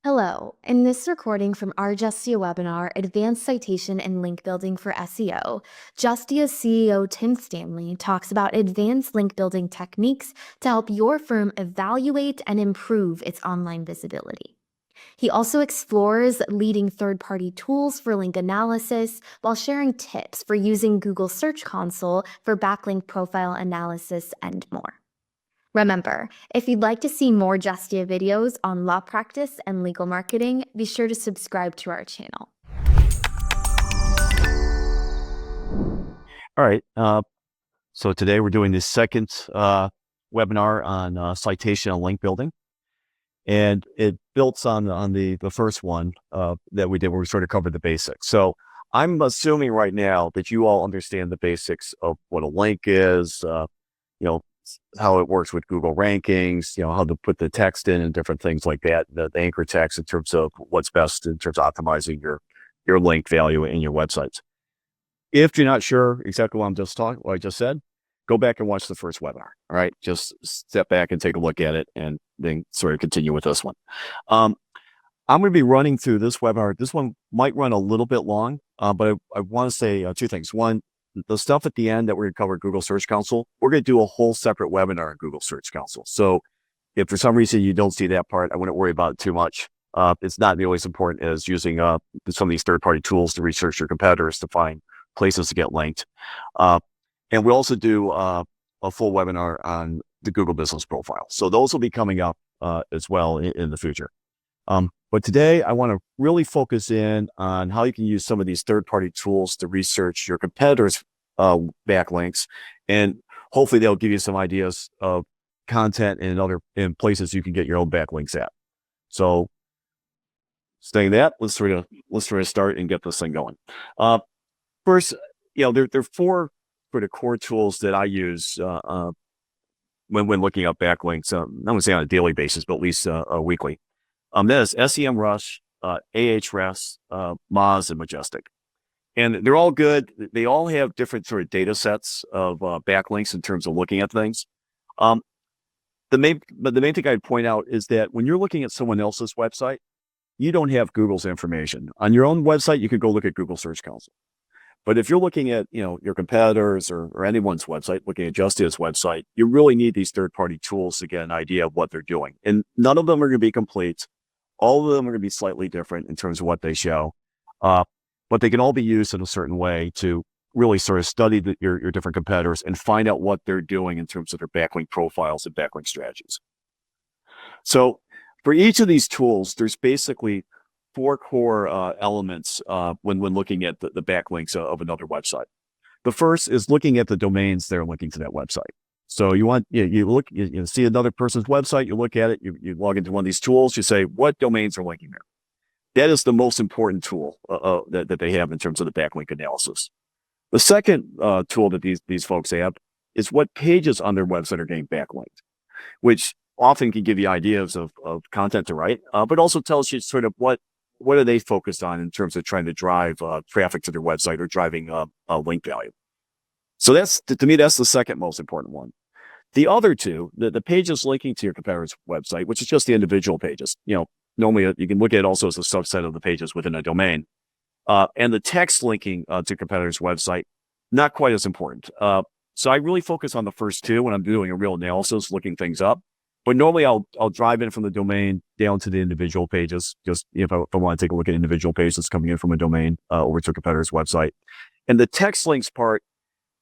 Hello. In this recording from our Justia webinar, Advanced Citation and Link Building for SEO, Justia's CEO Tim Stanley talks about advanced link building techniques to help your firm evaluate and improve its online visibility. He also explores leading third-party tools for link analysis while sharing tips for using Google Search Console for backlink profile analysis and more. Remember, if you'd like to see more Justia videos on law practice and legal marketing, be sure to subscribe to our channel. All right. So today we're doing the second webinar on citation and link building. And it builds on the first one that we did where we sort of covered the basics. So I'm assuming right now that you all understand the basics of what a link is, how it works with Google rankings, how to put the text in and different things like that, the anchor text in terms of what's best in terms of optimizing your link value in your websites. If you're not sure exactly what I just said, go back and watch the first webinar. All right. Just step back and take a look at it and then sort of continue with this one. I'm going to be running through this webinar. This one might run a little bit long, but I want to say two things. One, the stuff at the end that we're going to cover Google Search Console, we're going to do a whole separate webinar on Google Search Console. So if for some reason you don't see that part, I wouldn't worry about it too much. It's not nearly as important as using some of these third-party tools to research your competitors to find places to get linked. And we also do a full webinar on the Google Business Profile. So those will be coming up as well in the future. But today I want to really focus in on how you can use some of these third-party tools to research your competitors' backlinks. And hopefully they'll give you some ideas of content and places you can get your own backlinks at. So saying that, let's sort of start and get this thing going. First, there are four sort of core tools that I use when looking up backlinks. I'm going to say on a daily basis, but at least weekly. That is SEMrush, Ahrefs, Moz, and Majestic. And they're all good. They all have different sort of data sets of backlinks in terms of looking at things. But the main thing I'd point out is that when you're looking at someone else's website, you don't have Google's information. On your own website, you could go look at Google Search Console. But if you're looking at, your competitors or anyone's website, looking at Justia's website, you really need these third-party tools to get an idea of what they're doing. And none of them are going to be complete. All of them are going to be slightly different in terms of what they show. But they can all be used in a certain way to really sort of study your different competitors and find out what they're doing in terms of their backlink profiles and backlink strategies. So for each of these tools, there's basically four core elements when looking at the backlinks of another website. The first is looking at the domains that are linking to that website. So you see another person's website, you look at it, you log into one of these tools, you say, what domains are linking there? That is the most important tool that they have in terms of the backlink analysis. The second tool that these folks have is what pages on their website are getting backlinked, which often can give you ideas of content to write, but also tells you sort of what are they focused on in terms of trying to drive traffic to their website or driving link value. So to me, that's the second most important one. The other two, the pages linking to your competitor's website, which is just the individual pages, normally you can look at it also as a subset of the pages within a domain, and the text linking to your competitor's website, not quite as important. So I really focus on the first two when I'm doing a real analysis, looking things up. But normally I'll drive in from the domain down to the individual pages, just if I want to take a look at individual pages coming in from a domain over to a competitor's website. And the text links part,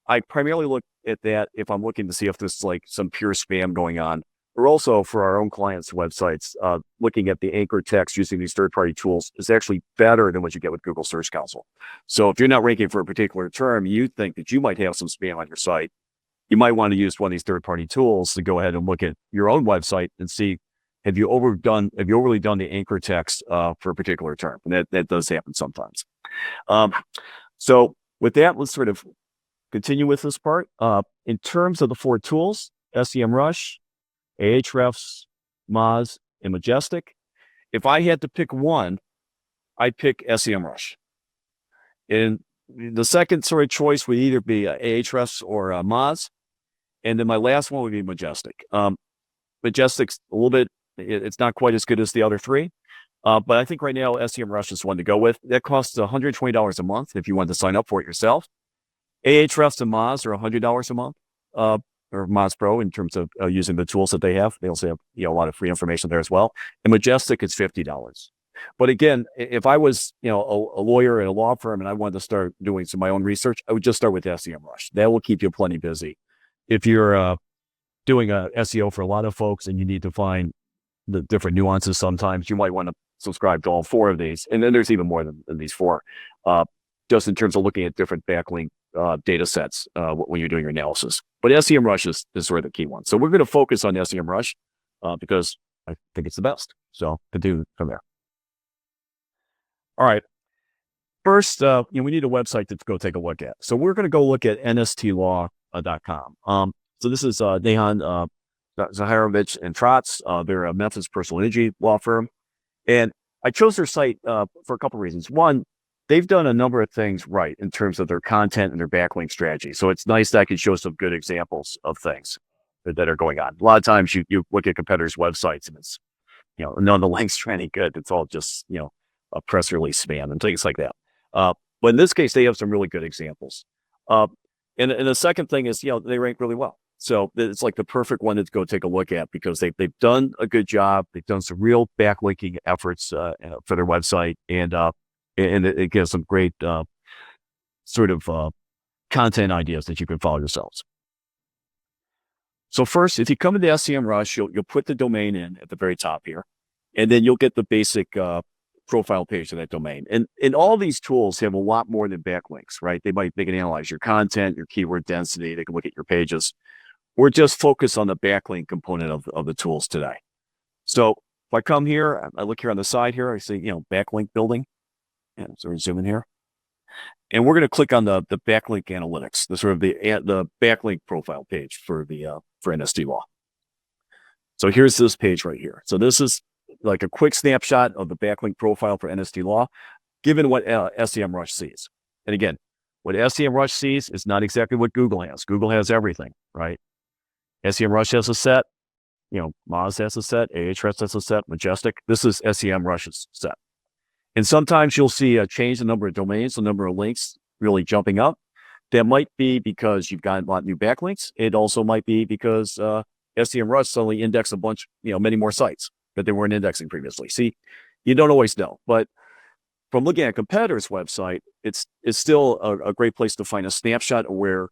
I primarily look at that if I'm looking to see if there's like some pure spam going on, or also for our own clients' websites, looking at the anchor text using these third-party tools is actually better than what you get with Google Search Console. So if you're not ranking for a particular term, you think that you might have some spam on your site, you might want to use one of these third-party tools to go ahead and look at your own website and see, have you overly done the anchor text for a particular term? And that does happen sometimes. So with that, let's sort of continue with this part. In terms of the four tools, SEMrush, Ahrefs, Moz, and Majestic, if I had to pick one, I'd pick SEMrush. And the second sort of choice would either be Ahrefs or Moz. And then my last one would be Majestic. Majestic's a little bit, it's not quite as good as the other three, But I think right now SEMrush is one to go with. That costs $120 a month if you want to sign up for it yourself. Ahrefs and Moz are $100 a month, or Moz Pro in terms of using the tools that they have. They also have a lot of free information there as well. And Majestic is $50. But again, if I was a lawyer at a law firm and I wanted to start doing some of my own research, I would just start with SEMrush. That will keep you plenty busy. If you're doing a SEO for a lot of folks and you need to find the different nuances, sometimes you might want to subscribe to all 4 of these. And then there's even more than these 4, just in terms of looking at different backlink data sets when you're doing your analysis. But SEMrush is sort of the key one. So we're going to focus on SEMrush because I think it's the best. So continue from there. All right. First, we need a website to go take a look at. So we're going to go look at nstlaw.com. So this is Nehan Zaharovich and Trotz. They're a Memphis personal injury law firm. And I chose their site for a couple of reasons. One, they've done a number of things right in terms of their content and their backlink strategy. So it's nice that I can show some good examples of things that are going on. A lot of times you look at competitors' websites and it's, none of the links are any good. It's all just, a press release spam and things like that. But in this case, they have some really good examples. And the second thing is, they rank really well. So it's like the perfect one to go take a look at because they've done a good job. They've done some real backlinking efforts for their website, and it gives some great sort of content ideas that you can follow yourselves. So first, if you come into SEMrush, you'll put the domain in at the very top here, and then you'll get the basic profile page of that domain. And all these tools have a lot more than backlinks, right? They can analyze your content, your keyword density. They can look at your pages. We're just focused on the backlink component of the tools today. So if I come here, I look here on the side here, I see, backlink building. And so we're zooming here. And we're going to click on the backlink analytics, the sort of the backlink profile page for NSD Law. So here's this page right here. So this is like a quick snapshot of the backlink profile for NSD Law, given what SEMrush sees. And again, what SEMrush sees is not exactly what Google has. Google has everything, right? SEMrush has a set, Moz has a set, Ahrefs has a set, Majestic. This is SEMrush's set. And sometimes you'll see a change in the number of domains, the number of links really jumping up. That might be because you've got a lot of new backlinks. It also might be because SEMrush suddenly indexed a bunch, many more sites that they weren't indexing previously. See, you don't always know. But from looking at a competitor's website, it's still a great place to find a snapshot of where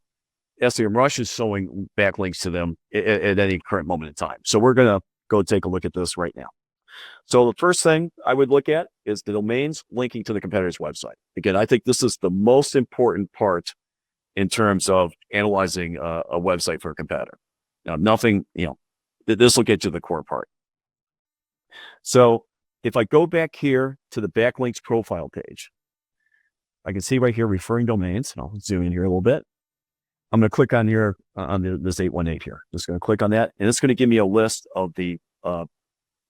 SEMrush is showing backlinks to them at any current moment in time. So we're going to go take a look at this right now. So the first thing I would look at is the domains linking to the competitor's website. Again, I think this is the most important part in terms of analyzing a website for a competitor. Now, nothing, this will get to the core part. So if I go back here to the backlinks profile page, I can see right here referring domains. And I'll zoom in here a little bit. I'm going to click on here on this 818 here. Just going to click on that, and it's going to give me a list of the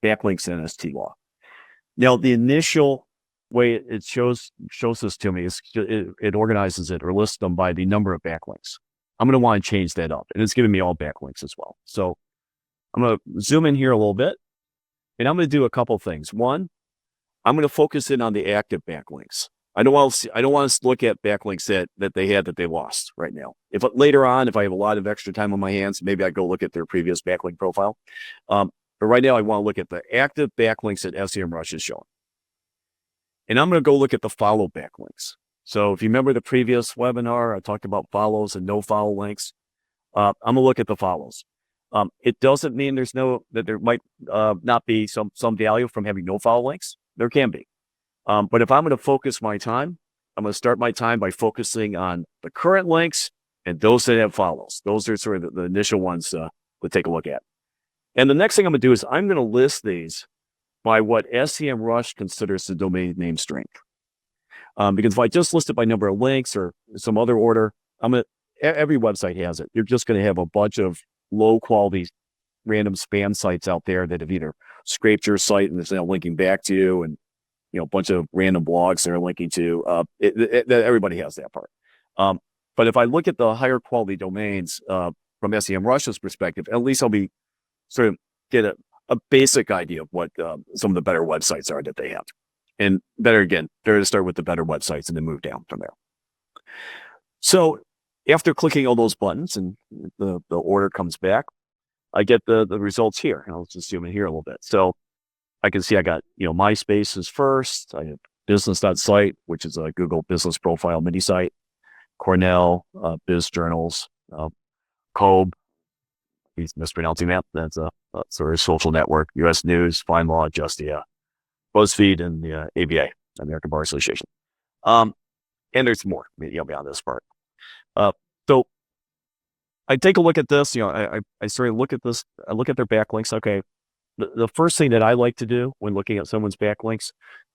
backlinks in NST Law. Now, the initial way it shows this to me is it organizes it or lists them by the number of backlinks. I'm going to want to change that up, and it's giving me all backlinks as well. So I'm going to zoom in here a little bit, and I'm going to do a couple things. One, I'm going to focus in on the active backlinks. I don't want to look at backlinks that they lost right now. If later on, if I have a lot of extra time on my hands, maybe I go look at their previous backlink profile. But right now, I want to look at the active backlinks that SEMrush is showing. And I'm going to go look at the follow backlinks. So if you remember the previous webinar, I talked about follows and no follow links. I'm going to look at the follows. It doesn't mean that there might not be some value from having no follow links. There can be. But if I'm going to focus my time, I'm going to start my time by focusing on the current links and those that have follows. Those are sort of the initial ones to take a look at. And the next thing I'm going to do is I'm going to list these by what SEMrush considers the domain name strength. Because if I just list it by number of links or some other order, every website has it. You're just going to have a bunch of low quality random spam sites out there that have either scraped your site and it's now linking back to you, and a bunch of random blogs that are linking to. Everybody has that part. But if I look at the higher quality domains from SEMrush's perspective, at least I'll be sort of get a basic idea of what some of the better websites are that they have. And better to start with the better websites and then move down from there. So after clicking all those buttons and the order comes back, I get the results here. And I'll just zoom in here a little bit. So I can see I got, MySpace is first. I have business.site, which is a Google business profile mini site. Cornell, Biz Journals, Cobe, he's mispronouncing that. That's a sort of social network, US News, FindLaw, Justia, BuzzFeed, and the ABA, American Bar Association. And there's more, beyond this part. So I take a look at this, I sort of look at this, I look at their backlinks. Okay. The first thing that I like to do when looking at someone's backlinks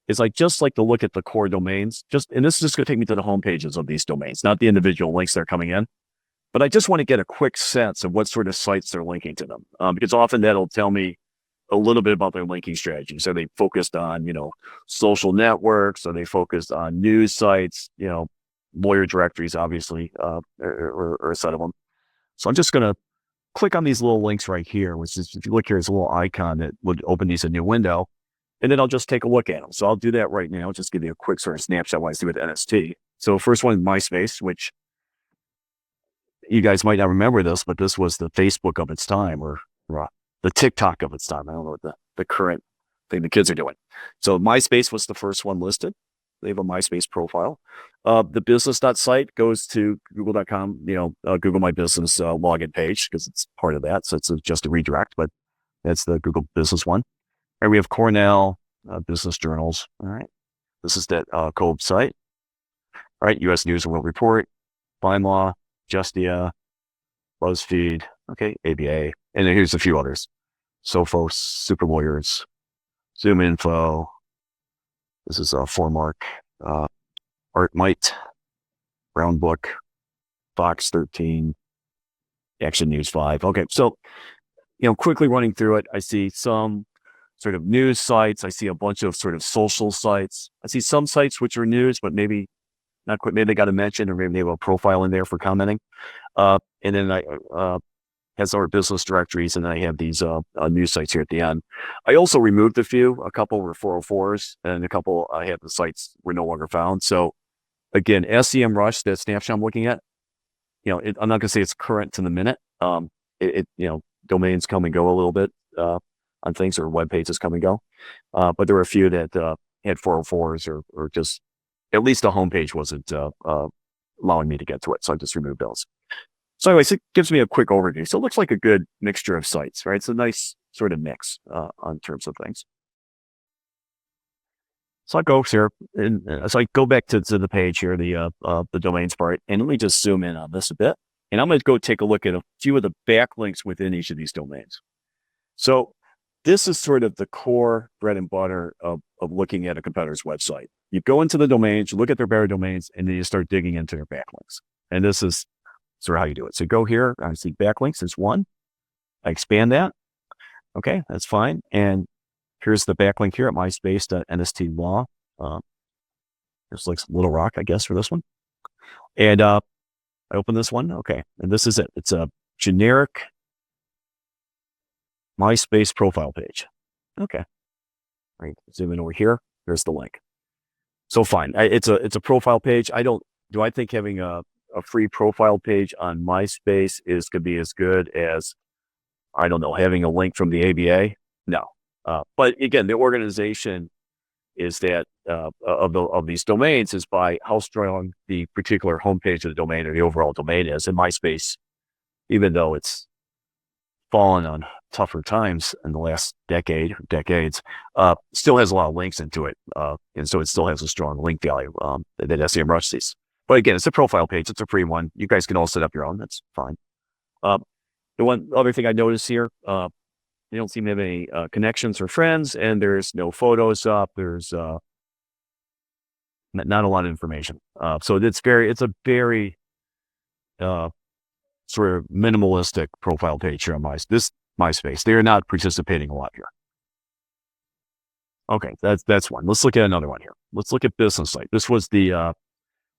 is I just like to look at the core domains, and this is just going to take me to the home pages of these domains, not the individual links that are coming in, but I just want to get a quick sense of what sort of sites they're linking to them. Because often that'll tell me a little bit about their linking strategies. Are they focused on, social networks? Are they focused on news sites, lawyer directories, obviously, or a set of them. So I'm just going to click on these little links right here, which is, if you look here, it's a little icon that would open these a new window. And then I'll just take a look at them. So I'll do that right now. Just give you a quick sort of snapshot what I see with NST. So first one is MySpace, which you guys might not remember this, but this was the Facebook of its time, or the TikTok of its time. I don't know what the current thing the kids are doing. So MySpace was the first one listed. They have a MySpace profile. The business.site goes to google.com, Google My Business login page, because it's part of that. So it's just a redirect, but that's the Google Business one. And we have Cornell, Business Journals. All right. This is that Cobe site. All right. US News and World Report, FindLaw, Justia, BuzzFeed, okay, ABA. And then here's a few others. Sophos, Super Lawyers, Zoom Info. This is Foremark, ArtMite, Brown Book, Fox 13, Action News 5. Okay. So, quickly running through it, I see some sort of news sites. I see a bunch of sort of social sites. I see some sites which are news, but maybe not quite. Maybe they got a mention, or maybe they have a profile in there for commenting. And then I has our business directories, and I have these news sites here at the end. I also removed a couple were 404s, and a couple I had the sites were no longer found. So again, SEMrush, that snapshot I'm looking at, I'm not going to say it's current to the minute. Domains come and go a little bit on things, or web pages come and go. But there were a few that had 404s, or just at least the homepage wasn't allowing me to get to it. So I just removed those. So anyways, it gives me a quick overview. So it looks like a good mixture of sites, right? It's a nice sort of mix on terms of things. So I go here, and so I go back to the page here, the domains part, and let me just zoom in on this a bit. And I'm going to go take a look at a few of the backlinks within each of these domains. So this is sort of the core bread and butter of looking at a competitor's website. You go into the domains, you look at their better domains, and then you start digging into their backlinks. And this is sort of how you do it. So go here, I see backlinks, there's one. I expand that. Okay, that's fine. And here's the backlink here at myspace.nstlaw. There's like Little Rock, I guess, for this one. And I open this one. Okay, and this is it. It's a generic MySpace profile page. Okay. All right, zoom in over here. There's the link. So fine. It's a profile page. Do I think having a free profile page on MySpace could be as good as, I don't know, having a link from the ABA? No. But again, the organization is that of these domains is by how strong the particular homepage of the domain or the overall domain is. And MySpace, even though it's fallen on tougher times in the last decades, still has a lot of links into it. And so it still has a strong link value that SEMrush sees. But again, it's a profile page. It's a free one. You guys can all set up your own. That's fine. The one other thing I noticed here, they don't seem to have any connections or friends, and there's no photos up. There's not a lot of information. So it's a very sort of minimalistic profile page here on MySpace. They are not participating a lot here. Okay, that's one. Let's look at another one here. Let's look at business site. This was the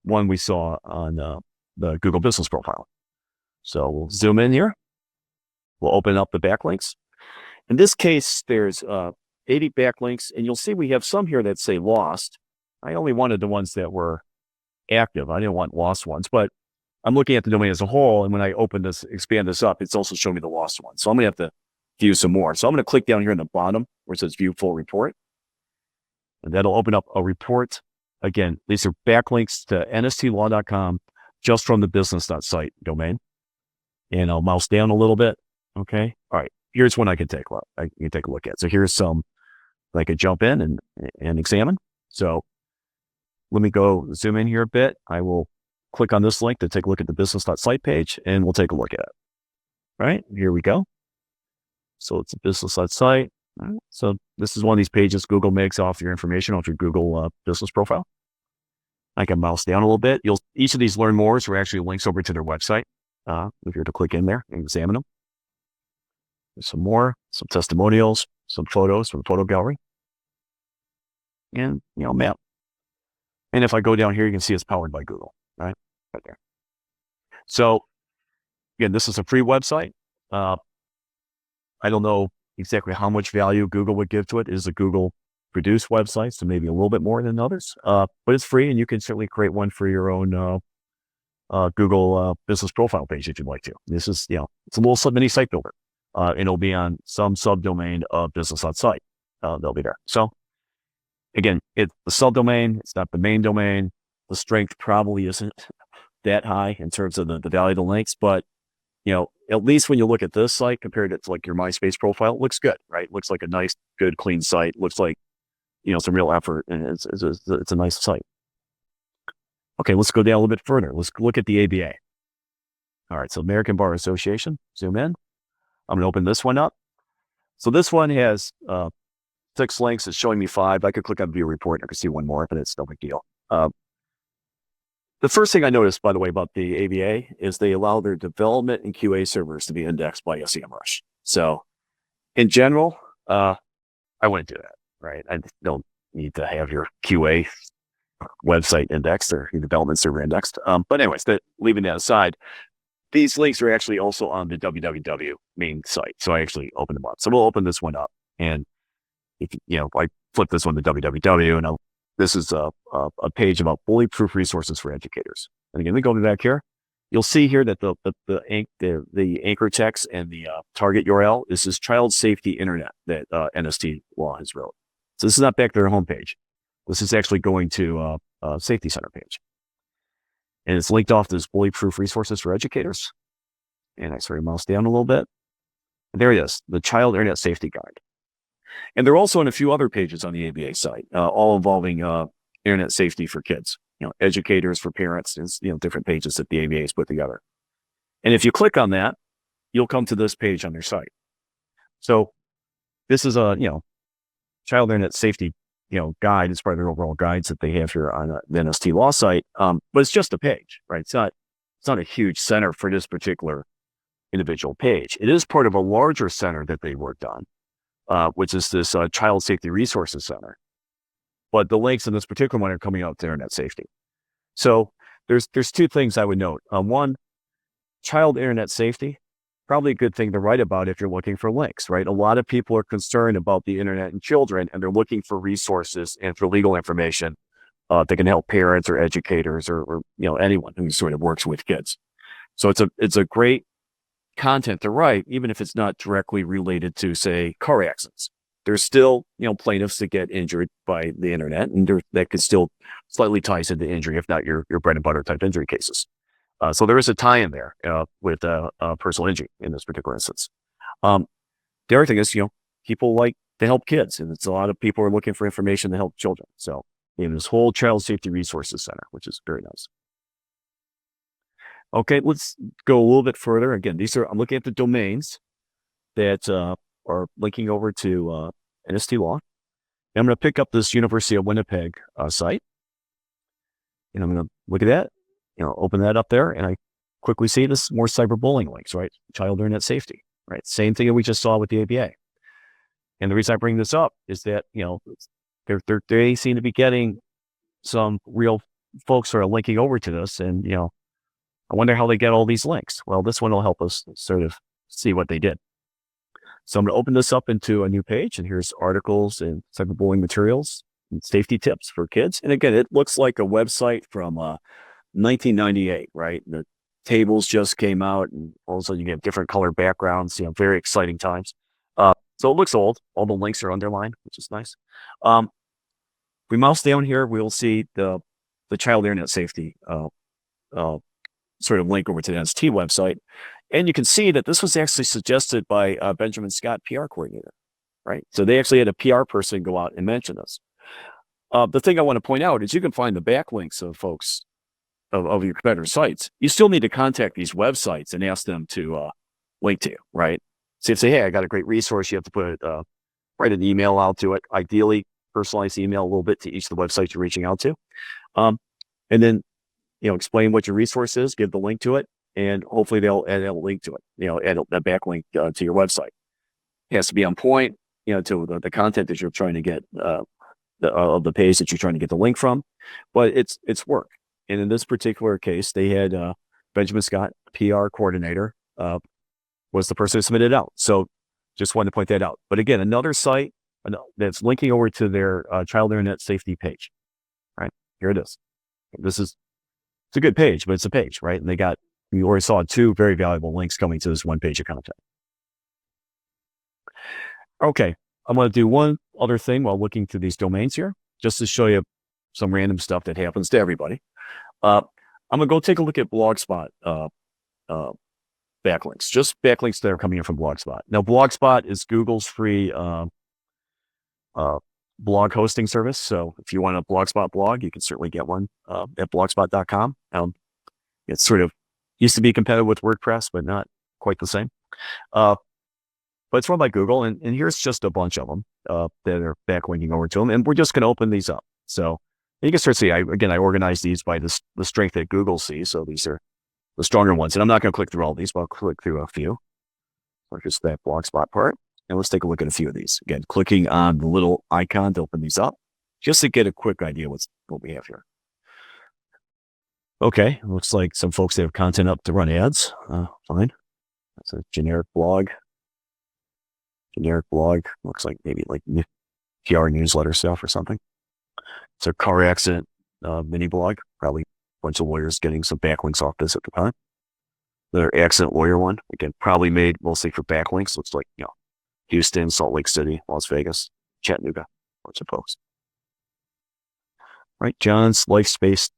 one we saw on the Google Business profile. So we'll zoom in here. We'll open up the backlinks. In this case, there's 80 backlinks, and you'll see we have some here that say lost. I only wanted the ones that were active. I didn't want lost ones, but I'm looking at the domain as a whole. And when I open this, expand this up, it's also showing me the lost ones. So I'm going to have to view some more. So I'm going to click down here in the bottom where it says view full report. And that'll open up a report. Again, these are backlinks to nstlaw.com just from the business.site domain. And I'll mouse down a little bit. Okay. All right. Here's one I can take a look at. So here's some I could jump in and examine. So let me go zoom in here a bit. I will click on this link to take a look at the business.site page, and we'll take a look at it. All right, here we go. So it's a business.site. All right. So this is one of these pages Google makes off your information off your Google business profile. I can mouse down a little bit. Each of these learn mores are actually links over to their website. If you're to click in there and examine them. There's some more, some testimonials, some photos from the photo gallery, and map. And if I go down here, you can see it's powered by Google, right there. So again, this is a free website. I don't know exactly how much value Google would give to it. It is a Google produced website, so maybe a little bit more than others, but it's free, and you can certainly create one for your own Google business profile page if you'd like to. This is, it's a little mini site builder, and it'll be on some subdomain of business.site. They'll be there. So again, it's the subdomain. It's not the main domain. The strength probably isn't that high in terms of the value of the links, but at least when you look at this site compared to like your MySpace profile, it looks good, right? It looks like a nice, good, clean site. It looks like, some real effort, and it's a nice site. Okay, let's go down a little bit further. Let's look at the ABA. All right, so American Bar Association, zoom in. I'm going to open this one up. So this one has 6 links. It's showing me 5. I could click on view report and I could see one more, but it's no big deal. The first thing I noticed, by the way, about the ABA is they allow their development and QA servers to be indexed by SEMrush. So in general, I wouldn't do that, right? I don't need to have your QA website indexed or your development server indexed. But anyways, leaving that aside, these links are actually also on the www main site. So I actually opened them up. So we'll open this one up, and if I flip this one to www, and this is a page about bulletproof resources for educators. And again, we go back here. You'll see here that the anchor text and the target URL is this child safety internet that NST Law has wrote. So this is not back to their homepage. This is actually going to a safety center page. And it's linked off this bulletproof resources for educators. And I sort of mouse down a little bit. And there it is, the Child Internet Safety Guide. And they're also in a few other pages on the ABA site, all involving internet safety for kids, educators, for parents, and different pages that the ABA has put together. And if you click on that, you'll come to this page on their site. So this is a, child internet safety, guide. It's part of their overall guides that they have here on the NST Law site. But it's just a page, right? It's not a huge center for this particular individual page. It is part of a larger center that they worked on, which is this Child Safety Resources Center. But the links in this particular one are coming out to internet safety. So there's 2 things I would note. One, child internet safety, probably a good thing to write about if you're looking for links, right? A lot of people are concerned about the internet and children, and they're looking for resources and for legal information that can help parents or educators or anyone who sort of works with kids. So it's a great content to write, even if it's not directly related to, say, car accidents. There's still, plaintiffs that get injured by the internet, and that could still slightly ties into injury, if not your bread and butter type injury cases. So there is a tie in there with personal injury in this particular instance. The other thing is, people like to help kids, and it's a lot of people are looking for information to help children. So this whole Child Safety Resources Center, which is very nice. Okay, let's go a little bit further. Again, I'm looking at the domains that are linking over to NST Law. And I'm going to pick up this University of Winnipeg site, and I'm going to look at that. Open that up there, and I quickly see this more cyberbullying links, right? Child internet safety, right? Same thing that we just saw with the ABA. And the reason I bring this up is that, they seem to be getting some real folks who are linking over to this, and, I wonder how they get all these links. Well, this one will help us sort of see what they did. So I'm going to open this up into a new page, and here's articles and cyberbullying materials and safety tips for kids. And again, it looks like a website from 1998, right? The tables just came out, and all of a sudden you get different color backgrounds, very exciting times. So it looks old. All the links are underlined, which is nice. We mouse down here, we'll see the child internet safety sort of link over to the NST website. And you can see that this was actually suggested by Benjamin Scott, PR coordinator, right? So they actually had a PR person go out and mention this. The thing I want to point out is you can find the backlinks of folks of your competitor sites. You still need to contact these websites and ask them to link to you, right? So if you say, hey, I got a great resource, you have to write an email out to it, ideally personalized email a little bit to each of the websites you're reaching out to. And then, explain what your resource is, give the link to it, and hopefully they'll add a link to it, add a backlink to your website. It has to be on point, to the content that you're trying to get, of the page that you're trying to get the link from, but it's work. And in this particular case, they had Benjamin Scott, PR coordinator, was the person who submitted it out. So just wanted to point that out. But again, another site that's linking over to their child internet safety page, right? Here it is. It's a good page, but it's a page, right? And you already saw 2 very valuable links coming to this one page of content. Okay, I'm going to do one other thing while looking through these domains here, just to show you some random stuff that happens to everybody. I'm going to go take a look at Blogspot backlinks, just backlinks that are coming in from Blogspot. Now, Blogspot is Google's free blog hosting service. So if you want a Blogspot blog, you can certainly get one at blogspot.com. It sort of used to be competitive with WordPress, but not quite the same. But it's run by Google, and here's just a bunch of them that are backlinking over to them. And we're just going to open these up. So you can start to see, I organized these by the strength that Google sees. So these are the stronger ones. And I'm not going to click through all these, but I'll click through a few. So just that Blogspot part. And let's take a look at a few of these. Again, clicking on the little icon to open these up, just to get a quick idea what we have here. Okay, looks like some folks have content up to run ads. Fine. That's a generic blog. Looks like maybe like PR newsletter stuff or something. It's a car accident mini blog. Probably a bunch of lawyers getting some backlinks off this at the time. The accident lawyer one, again, probably made mostly for backlinks. Looks like, Houston, Salt Lake City, Las Vegas, Chattanooga, bunch of folks. Right, John's Life Space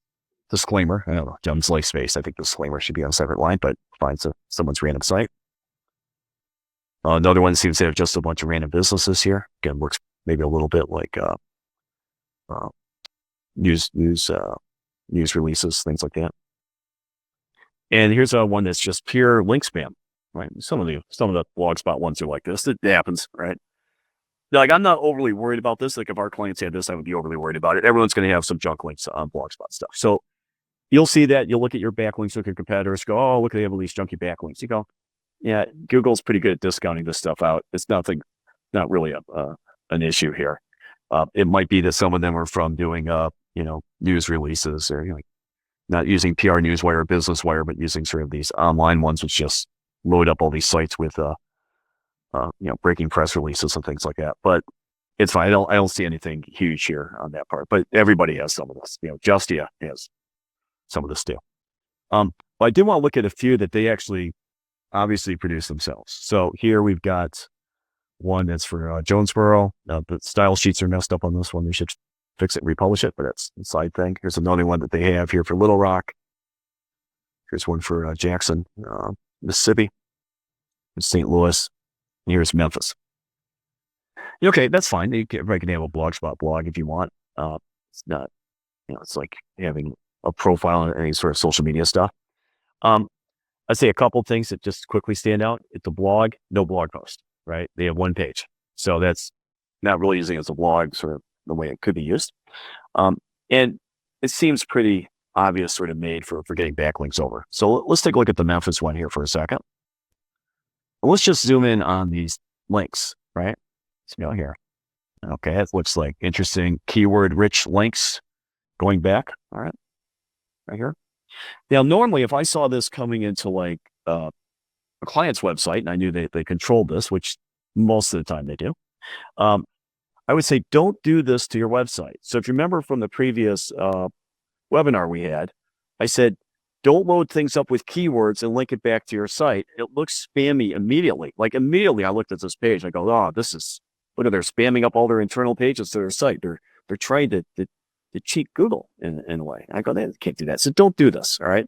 disclaimer. I don't know, John's Life Space. I think the disclaimer should be on a separate line, but fine, so someone's random site. Another one seems to have just a bunch of random businesses here. Again, works maybe a little bit like news releases, things like that. And here's one that's just pure link spam. Right, some of the Blogspot ones are like this. It happens, right? Like, I'm not overly worried about this. Like, if our clients had this, I would be overly worried about it. Everyone's going to have some junk links on Blogspot stuff. So you'll see that. You'll look at your backlinks, look at competitors, go, oh, look, they have all these junky backlinks. You go, yeah, Google's pretty good at discounting this stuff out. It's not really an issue here. It might be that some of them are from doing, news releases, or not using PR Newswire or Business Wire, but using sort of these online ones, which just load up all these sites with, breaking press releases and things like that. But it's fine. I don't see anything huge here on that part. But everybody has some of this. Justia has some of this too. But I do want to look at a few that they actually obviously produce themselves. So here we've got one that's for Jonesboro. The style sheets are messed up on this one. We should fix it and republish it, but that's a side thing. Here's another one that they have here for Little Rock. Here's one for Jackson, Mississippi, St. Louis, and here's Memphis. Okay, that's fine. Everybody can have a Blogspot blog if you want. It's not, it's like having a profile on any sort of social media stuff. I'd say a couple of things that just quickly stand out. It's a blog, no blog post, right? They have one page. So that's not really using it as a blog, sort of the way it could be used. And it seems pretty obvious, sort of made for getting backlinks over. So let's take a look at the Memphis one here for a second. And let's just zoom in on these links, right? So here. Okay, it looks like interesting keyword-rich links going back. All right, right here. Now, normally, if I saw this coming into like a client's website and I knew they controlled this, which Most of the time they do. I would say don't do this to your website. So if you remember from the previous webinar we had, I said, don't load things up with keywords and link it back to your site. It looks spammy immediately. Like immediately I looked at this page. I go, oh, look at they're spamming up all their internal pages to their site. They're trying to cheat Google in a way. I go, they can't do that. So don't do this. All right.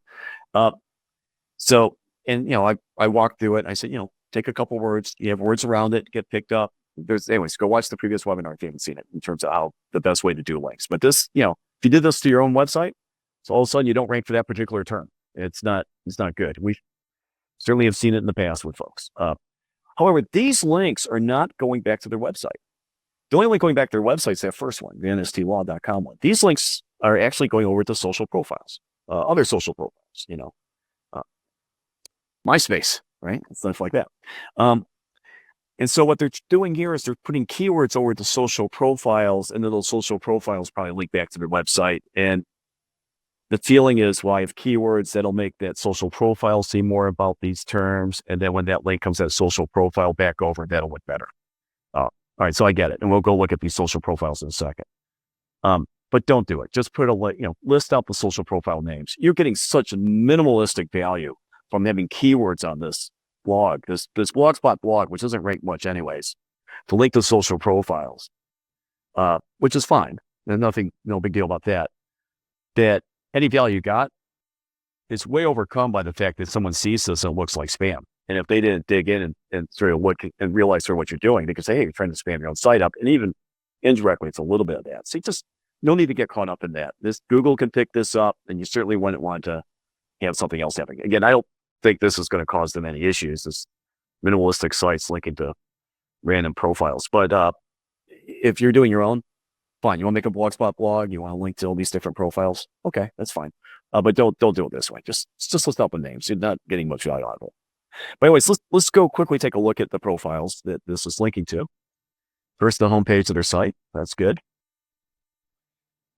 And I walked through it. I said, take a couple words, you have words around it, get picked up. Anyways, go watch the previous webinar if you haven't seen it in terms of how the best way to do links. But this, if you did this to your own website, so all of a sudden you don't rank for that particular term. It's not good. We certainly have seen it in the past with folks. However, these links are not going back to their website. The only link going back to their website is that first one, the nstlaw.com one. These links are actually going over to social profiles, other social profiles, MySpace, right? Stuff like that. And so what they're doing here is they're putting keywords over to social profiles, and then those social profiles probably link back to their website. And the feeling is, well, I have keywords that'll make that social profile see more about these terms. And then when that link comes that social profile back over, that'll look better. All right, so I get it. And we'll go look at these social profiles in a second. But don't do it. Just put list out the social profile names. You're getting such a minimalistic value from having keywords on this blog, this Blogspot blog, which doesn't rank much anyways, to link to social profiles, which is fine. There's no big deal about that. That any value you got is way overcome by the fact that someone sees this and it looks like spam. And if they didn't dig in and sort of look and realize sort of what you're doing, they could say, hey, you're trying to spam your own site up. And even indirectly, it's a little bit of that. So you just no need to get caught up in that. Google can pick this up, and you certainly wouldn't want to have something else happening. Again, I don't think this is going to cause them any issues. This minimalistic sites linking to random profiles. But if you're doing your own, fine. You want to make a Blogspot blog, you want to link to all these different profiles, okay, that's fine. But don't do it this way. Just list out the names. You're not getting much value out of it. But anyways, let's go quickly take a look at the profiles that this is linking to. First, the homepage of their site. That's good.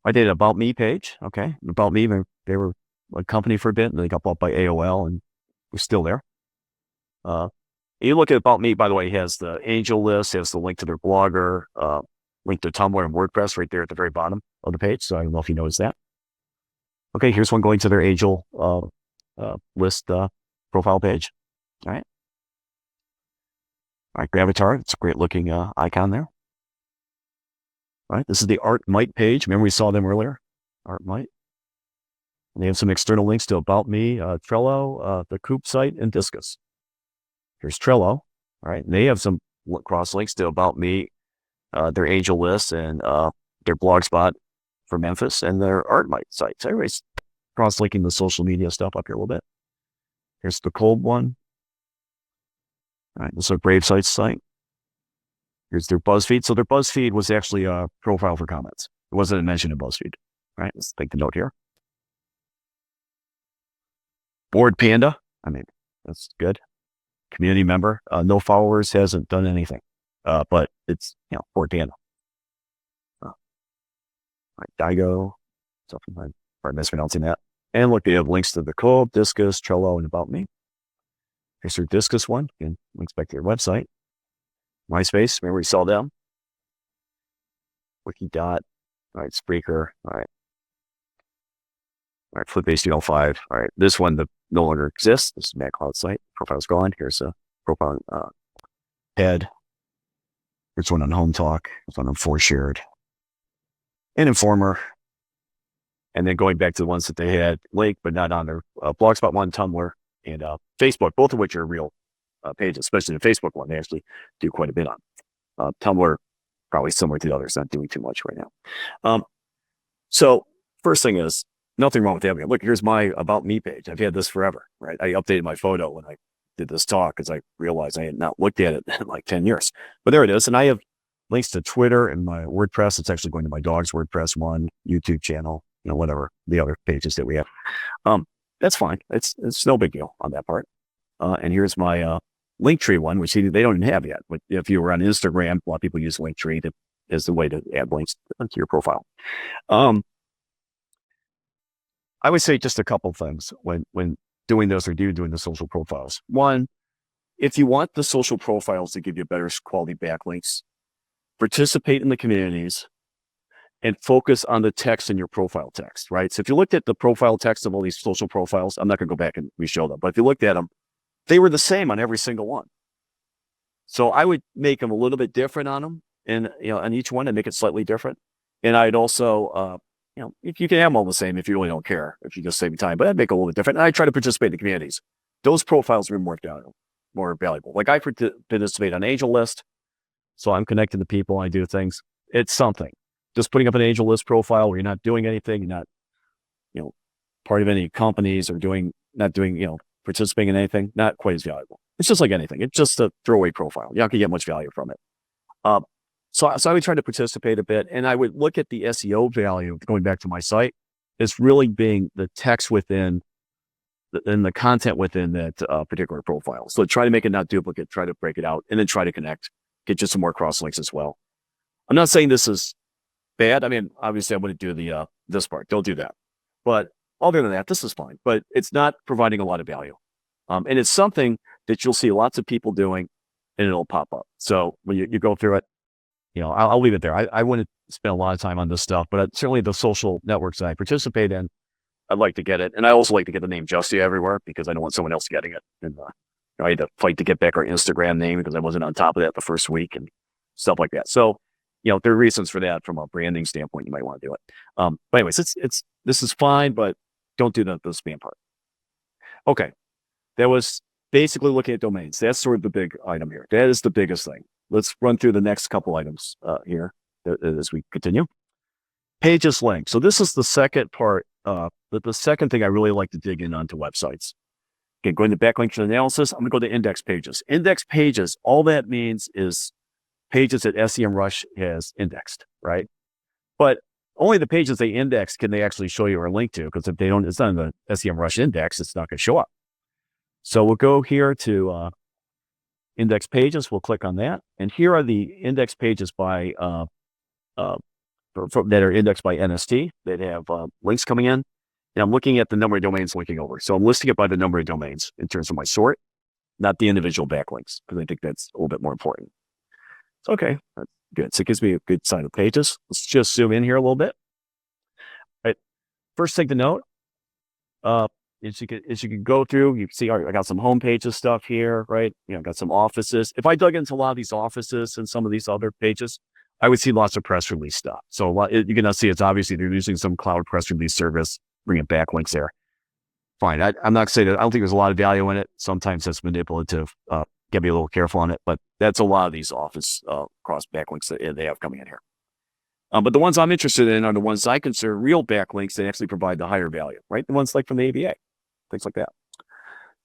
I did an About Me page. Okay. About Me, they were a company for a bit, and they got bought by AOL, and we're still there. You look at About Me, by the way, it has the angel list, has the link to their blogger, link to Tumblr and WordPress right there at the very bottom of the page. So I don't know if you noticed that. Okay, here's one going to their angel list profile page. All right. All right, Gravatar, it's a great looking icon there. All right, this is the ArtMite page. Remember we saw them earlier? ArtMite. And they have some external links to About Me, Trello, the Coop site, and Discus. Here's Trello. All right, and they have some cross links to About Me, their angel list, and their Blogspot for Memphis, and their ArtMite site. So everybody's cross-linking the social media stuff up here a little bit. Here's the cold one. All right, this is a Gravesite site. Here's their BuzzFeed. So their BuzzFeed was actually a profile for comments. It wasn't a mention in BuzzFeed. All right, let's take the note here. Board Panda. I mean, that's good. Community member. No followers, hasn't done anything. But it's, Board Panda. All right, Daigo. Something I'm probably mispronouncing that. And look, they have links to the Cove, Discus, Trello, and About Me. Here's their Discus one. Again, links back to their website. MySpace, remember we saw them. Wikidot. All right, Spreaker. All right. All right, Flipbase 205. All right, this one no longer exists. This is MacCloud site. Profile's gone. Here's a profile head. Here's one on Home Talk. Here's one on ForShared. And Informer. And then going back to the ones that they had linked, but not on their Blogspot one, Tumblr, and Facebook, both of which are real pages, especially the Facebook one. They actually do quite a bit on. Tumblr, probably similar to the others, not doing too much right now. So first thing is, nothing wrong with that. Look, here's my About Me page. I've had this forever, right? I updated my photo when I did this talk because I realized I had not looked at it in like 10 years. But there it is. And I have links to Twitter and my WordPress. It's actually going to my dog's WordPress one, YouTube channel, whatever the other pages that we have. That's fine. It's no big deal on that part. And here's my Linktree one, which they don't even have yet. But if you were on Instagram, a lot of people use Linktree as the way to add links to your profile. I would say just a couple things when doing this or doing the social profiles. One, if you want the social profiles to give you better quality backlinks, participate in the communities and focus on the text in your profile text, right? So if you looked at the profile text of all these social profiles, I'm not going to go back and re-show them, but if you looked at them, they were the same on every single one. So I would make them a little bit different on them, and on each one and make it slightly different. And I'd also, if you can have them all the same, if you really don't care, if you just save time, but I'd make it a little bit different. And I try to participate in the communities. Those profiles are more valuable. Like I participate on Angel List, so I'm connected to people. I do things. It's something. Just putting up an Angel List profile where you're not doing anything, you're not, part of any companies or participating in anything, not quite as valuable. It's just like anything. It's just a throwaway profile. You're not going to get much value from it. So I would try to participate a bit, and I would look at the SEO value, going back to my site, as really being the text within and the content within that particular profile. So try to make it not duplicate, try to break it out, and then try to connect, get you some more cross links as well. I'm not saying this is bad. I mean, obviously I wouldn't do this part. Don't do that. But other than that, this is fine, but it's not providing a lot of value. And it's something that you'll see lots of people doing, and it'll pop up. So when you go through it, I'll leave it there. I wouldn't spend a lot of time on this stuff, but certainly the social networks that I participate in, I'd like to get it. And I also like to get the name Justia everywhere because I don't want someone else getting it. And I had to fight to get back our Instagram name because I wasn't on top of that the first week and stuff like that. So, there are reasons for that from a branding standpoint. You might want to do it. But anyways, this is fine, but don't do the spam part. Okay. That was basically looking at domains. That's sort of the big item here. That is the biggest thing. Let's run through the next couple items here as we continue. Pages linked. So this is the second part. The second thing I really like to dig in onto websites. Okay, going to backlink analysis, I'm going to go to index pages. Index pages, all that means is pages that SEMrush has indexed, right? But only the pages they index can they actually show you or link to, because if they don't, it's not in the SEMrush index, it's not going to show up. So we'll go here to index pages. We'll click on that. And here are the index pages by that are indexed by NST that have links coming in. And I'm looking at the number of domains linking over. So I'm listing it by the number of domains in terms of my sort, not the individual backlinks, because I think that's a little bit more important. So, okay, that's good. So it gives me a good sign of pages. Let's just zoom in here a little bit. All right. First thing to note, as you can go through, you see, all right, I got some home pages stuff here, right? I got some offices. If I dug into a lot of these offices and some of these other pages, I would see lots of press release stuff. So you can see it's obviously they're using some cloud press release service, bringing backlinks there. Fine. I'm not saying that I don't think there's a lot of value in it. Sometimes it's manipulative. Get me a little careful on it, but that's a lot of these office cross backlinks that they have coming in here. But the ones I'm interested in are the ones I consider real backlinks that actually provide the higher value, right? The ones like from the ABA, things like that.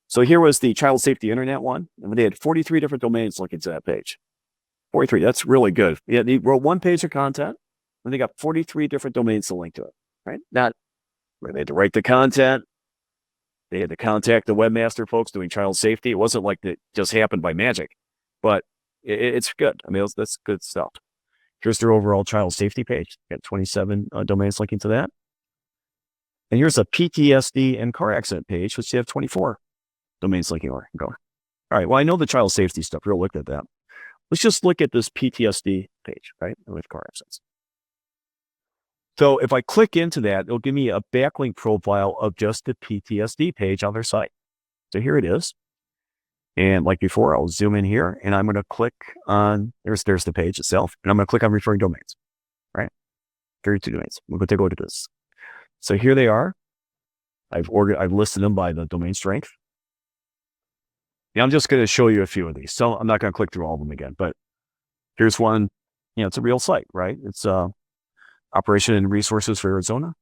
So here was the child safety internet one, and they had 43 different domains linking to that page. 43, that's really good. Yeah, they wrote one page of content, and they got 43 different domains to link to it, right? Not where they had to write the content. They had to contact the webmaster folks doing child safety. It wasn't like it just happened by magic, but it's good. I mean, that's good stuff. Here's their overall child safety page. Got 27 domains linking to that. And here's a PTSD and car accident page, which they have 24 domains linking over. Go. All right. Well, I know the child safety stuff. We'll look at that. Let's just look at this PTSD page, right? With car accidents. So if I click into that, it'll give me a backlink profile of just the PTSD page on their site. So here it is. And like before, I'll zoom in here and I'm going to click on, there's the page itself. And I'm going to click on referring domains, right? 32 domains. We're going to take a look at this. So here they are. I've listed them by the domain strength. And I'm just going to show you a few of these. So I'm not going to click through all of them again, but here's one, it's a real site, right? It's Operation and Resources for Arizona.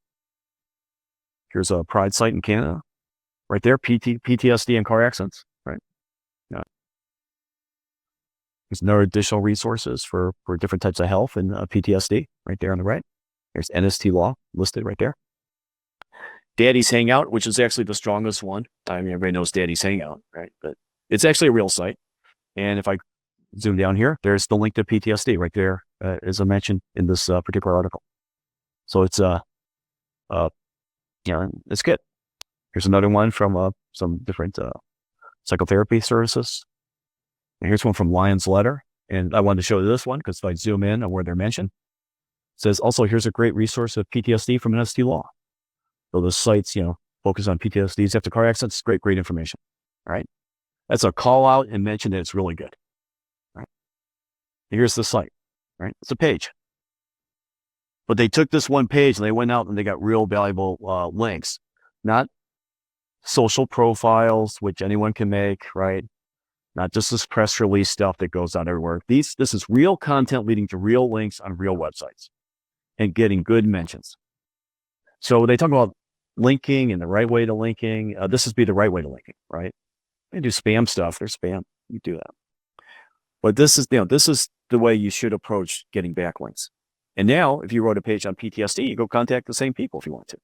Here's a Pride site in Canada, right there. PTSD and car accidents, right? Yeah. There's no additional resources for different types of health and PTSD right there on the right. There's NST law listed right there. Daddy's Hangout, which is actually the strongest one. I mean, everybody knows Daddy's Hangout, right? But it's actually a real site. And if I zoom down here, there's the link to PTSD right there, as I mentioned in this particular article. So it's it's good. Here's another one from some different psychotherapy services. And here's one from Lion's Letter. And I wanted to show you this one because if I zoom in on where they're mentioned, it says also, here's a great resource of PTSD from NST Law. So the sites, focus on PTSDs after car accidents. Great information. All right. That's a call out and mention that it's really good. Right. Here's the site. Right. It's a page. But they took this one page and they went out and they got real valuable links, not social profiles, which anyone can make, right? Not just this press release stuff that goes out everywhere. This is real content leading to real links on real websites and getting good mentions. So they talk about linking and the right way to linking. This is the right way to linking, right? They do spam stuff. There's spam. You do that. But this is the way you should approach getting backlinks. And now, if you wrote a page on PTSD, you go contact the same people if you want to.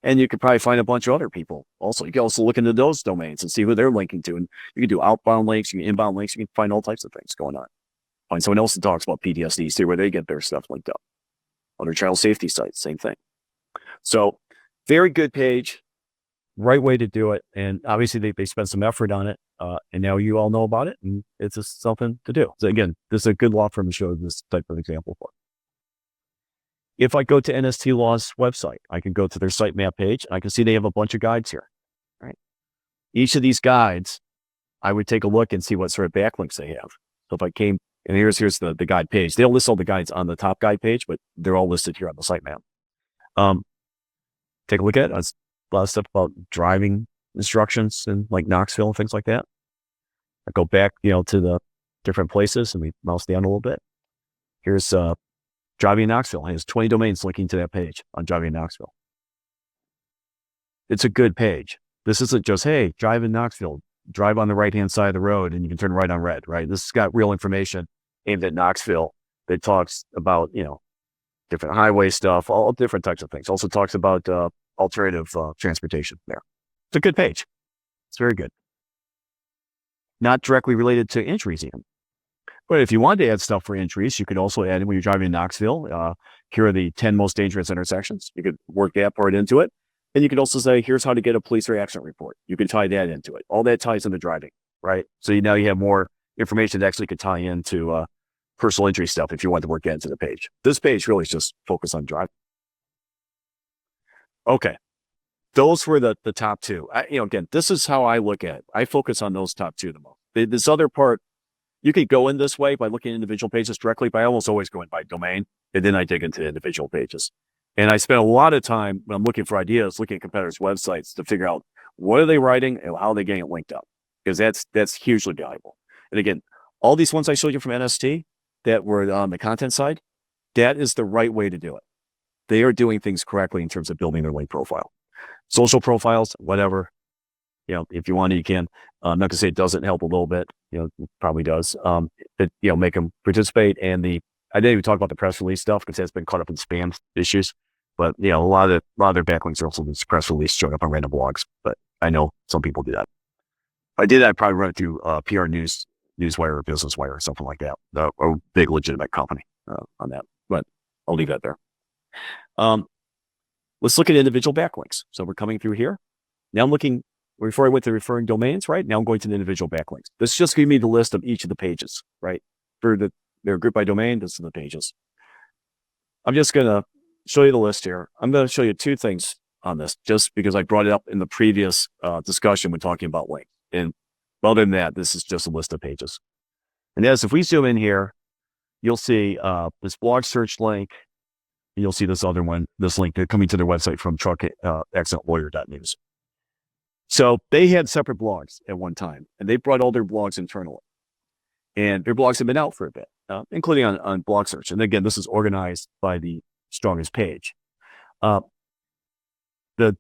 And you could probably find a bunch of other people. Also, you can also look into those domains and see who they're linking to. And you can do outbound links, you can inbound links, you can find all types of things going on. Find someone else that talks about PTSD, see where they get their stuff linked up. Other child safety sites, same thing. So, very good page, right way to do it. And obviously, they spent some effort on it. And now you all know about it. And it's just something to do. So again, this is a good law firm to show this type of example for. If I go to NST Law's website, I can go to their sitemap page and I can see they have a bunch of guides here, right? Each of these guides, I would take a look and see what sort of backlinks they have. So if I came, and here's the guide page. They'll list all the guides on the top guide page, but they're all listed here on the sitemap. Take a look at it. It's a lot of stuff about driving instructions in like Knoxville and things like that. I go back, to the different places and we mouse down a little bit. Here's Driving in Knoxville. It has 20 domains linking to that page on Driving in Knoxville. It's a good page. This isn't just, hey, drive in Knoxville, drive on the right-hand side of the road and you can turn right on red, right? This has got real information aimed at Knoxville that talks about, different highway stuff, all different types of things. Also talks about alternative transportation there. It's a good page. It's very good. Not directly related to injuries even. But if you wanted to add stuff for injuries, you could also add, when you're driving in Knoxville, here are the 10 most dangerous intersections. You could work that part into it. And you could also say, here's how to get a police or accident report. You can tie that into it. All that ties into driving, right? So now you have more information that actually could tie into personal injury stuff if you want to work that into the page. This page really is just focused on driving. Okay. Those were the top two. Again, this is how I look at it. I focus on those top two the most. This other part, you could go in this way by looking at individual pages directly, but I almost always go in by domain, and then I dig into individual pages. And I spend a lot of time when I'm looking for ideas, looking at competitors' websites to figure out what are they writing and how are they getting it linked up, because that's hugely valuable. And again, all these ones I showed you from NST that were on the content side, that is the right way to do it. They are doing things correctly in terms of building their link profile. Social profiles, whatever. If you want to, you can. I'm not going to say it doesn't help a little bit. It probably does. Make them participate. And I didn't even talk about the press release stuff because that's been caught up in spam issues. But a lot of their backlinks are also this press release showing up on random blogs. But I know some people do that. If I did that, I'd probably run it through PR Newswire or Business Wire or something like that. A big legitimate company on that. But I'll leave that there. Let's look at individual backlinks. So we're coming through here. Now I'm looking. Before I went to referring domains, right? Now I'm going to the individual backlinks. This is just giving me the list of each of the pages, right? They're grouped by domain. This is the pages. I'm just going to show you the list here. I'm going to show you two things on this, just because I brought it up in the previous discussion when talking about links. And other than that, this is just a list of pages. And as if we zoom in here, you'll see this blog search link. You'll see this other one, this link coming to their website from truckaccidentlawyer.news. So they had separate blogs at one time, and they brought all their blogs internally. And their blogs have been out for a bit, including on blog search. And again, this is organized by the strongest page. The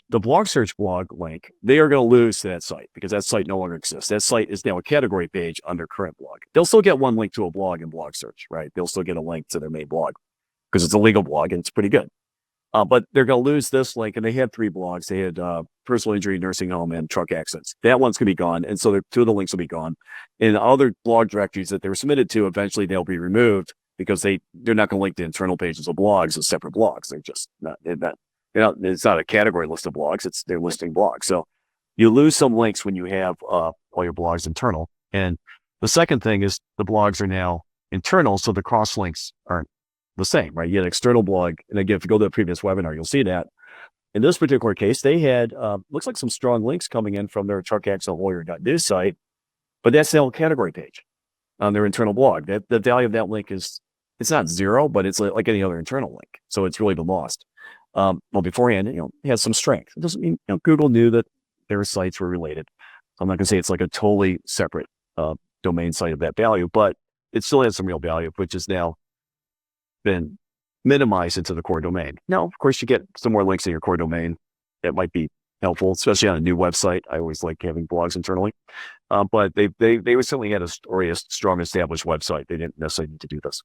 blog search blog link, they are going to lose to that site because that site no longer exists. That site is now a category page under current blog. They'll still get one link to a blog in blog search, right? They'll still get a link to their main blog because it's a legal blog and it's pretty good. But they're going to lose this link, and they had three blogs. They had personal injury, nursing home, and truck accidents. That one's going to be gone, and so two of the links will be gone. And other blog directories that they were submitted to, eventually they'll be removed because they're not going to link the internal pages of blogs as separate blogs. They're just not. It's not a category list of blogs. They're listing blogs. So you lose some links when you have all your blogs internal. And The second thing is the blogs are now internal, so the cross links aren't the same, right? You get an external blog, and again, if you go to the previous webinar, you'll see that. In this particular case, they had, looks like some strong links coming in from their truckaccentLawyer.news site, but that's the whole category page on their internal blog. That the value of that link is, it's not zero, but it's like any other internal link. So it's really been lost. Well, beforehand, it has some strength. It doesn't mean, Google knew that their sites were related. I'm not going to say it's like a totally separate domain site of that value, but it still has some real value, which has now been minimized into the core domain. Now, of course, you get some more links in your core domain that might be helpful, especially on a new website. I always like having blogs internally, but they certainly had already a strong established website. They didn't necessarily need to do this.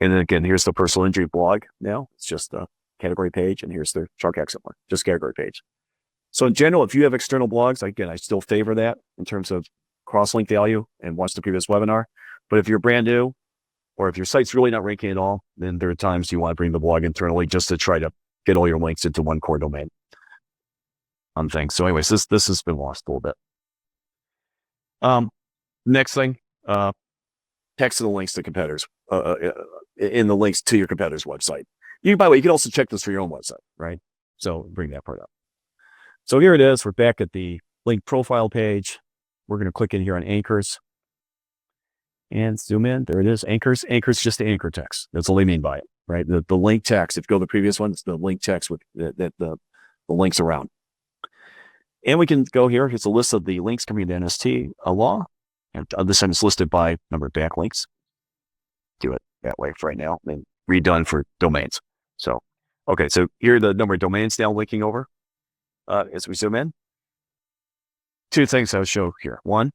And then again, here's the personal injury blog. Now it's just a category page, and here's the Shark Accent one, just category page. So in general, if you have external blogs, again, I still favor that in terms of cross-link value and watch the previous webinar. But if you're brand new, or if your site's really not ranking at all, then there are times you want to bring the blog internally just to try to get all your links into one core domain on things. So anyways, this has been lost a little bit. Next thing, text to the links to competitors, in the links to your competitor's website. By the way, you can also check this for your own website, right? So bring that part up. So here it is. We're back at the link profile page. We're going to click in here on anchors and zoom in. There it is. Anchors. Anchors, just the anchor text. That's all they mean by it, right? The link text. If you go to the previous one, it's the link text with the links around. And we can go here. Here's a list of the links coming into NST law. And this time it's listed by number of backlinks. Do it that way for right now, and redone for domains. So, okay. So here are the number of domains now linking over. As we zoom in, two things I'll show here. One,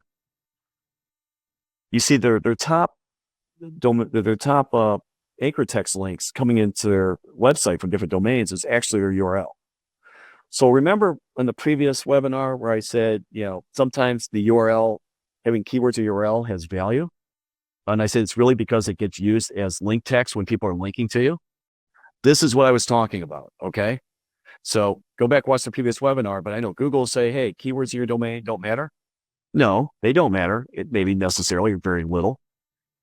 you see their top anchor text links coming into their website from different domains is actually their URL. So remember in the previous webinar where I said, sometimes the URL, having keywords in URL has value. And I said, it's really because it gets used as link text when people are linking to you. This is what I was talking about. Okay. So go back, watch the previous webinar, but I know Google will say, hey, keywords in your domain don't matter. No, they don't matter. It may be necessarily very little,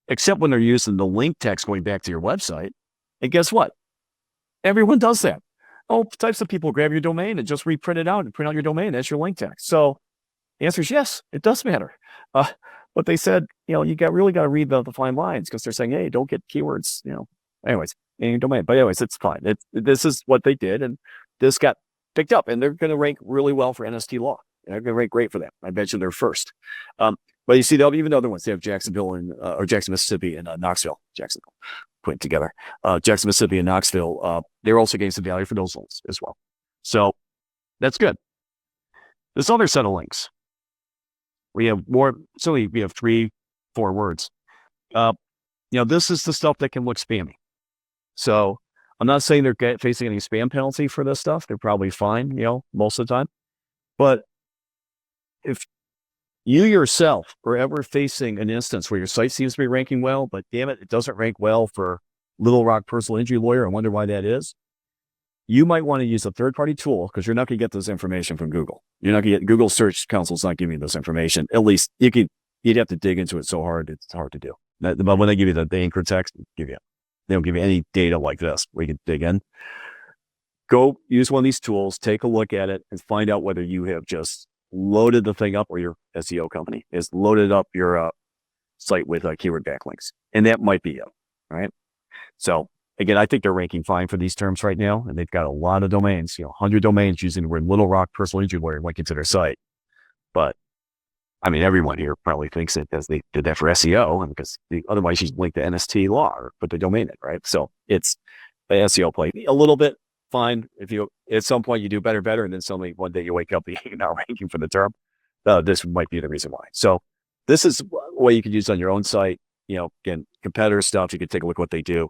except when they're using the link text going back to your website. And guess what? Everyone does that. Oh, types of people grab your domain and just reprint it out and print out your domain. That's your link text. So the answer is yes, it does matter. But they said, you really got to read the fine lines because they're saying, hey, don't get keywords, anyways, in your domain. But anyways, it's fine. This is what they did. And this got picked up, and they're going to rank really well for NST law. And they're going to rank great for that. I mentioned they're first. But you see, they'll even other ones. They have Jacksonville or Jackson, Mississippi, and Knoxville. Jacksonville, put together. Jackson, Mississippi, and Knoxville. They're also getting some value for those links as well. So that's good. This other set of links, we have more. So we have 3-4 words. This is the stuff that can look spammy. So I'm not saying they're facing any spam penalty for this stuff. They're probably fine, most of the time. But if you yourself are ever facing an instance where your site seems to be ranking well, but damn it, it doesn't rank well for Little Rock Personal Injury Lawyer, and wonder why that is, you might want to use a third-party tool because you're not going to get this information from Google. You're not going to get Google Search Console's not giving you this information. At least you'd have to dig into it so hard, it's hard to do. But when they give you the anchor text, they don't give you any data like this where you can dig in. Go use one of these tools, take a look at it, and find out whether you have just loaded the thing up, or your SEO company has loaded up your site with keyword backlinks. And that might be it, right? So again, I think they're ranking fine for these terms right now, and they've got a lot of domains, 100 domains using the word Little Rock Personal Injury Lawyer linking to their site. But I mean, everyone here probably thinks it because they did that for SEO, and because otherwise you link the NST law or put the domain in, right? So it's the SEO play a little bit fine. If you at some point you do better, and then suddenly one day you wake up and you're not ranking for the term, this might be the reason why. So this is a way you can use on your own site. Again, competitor stuff, you can take a look at what they do.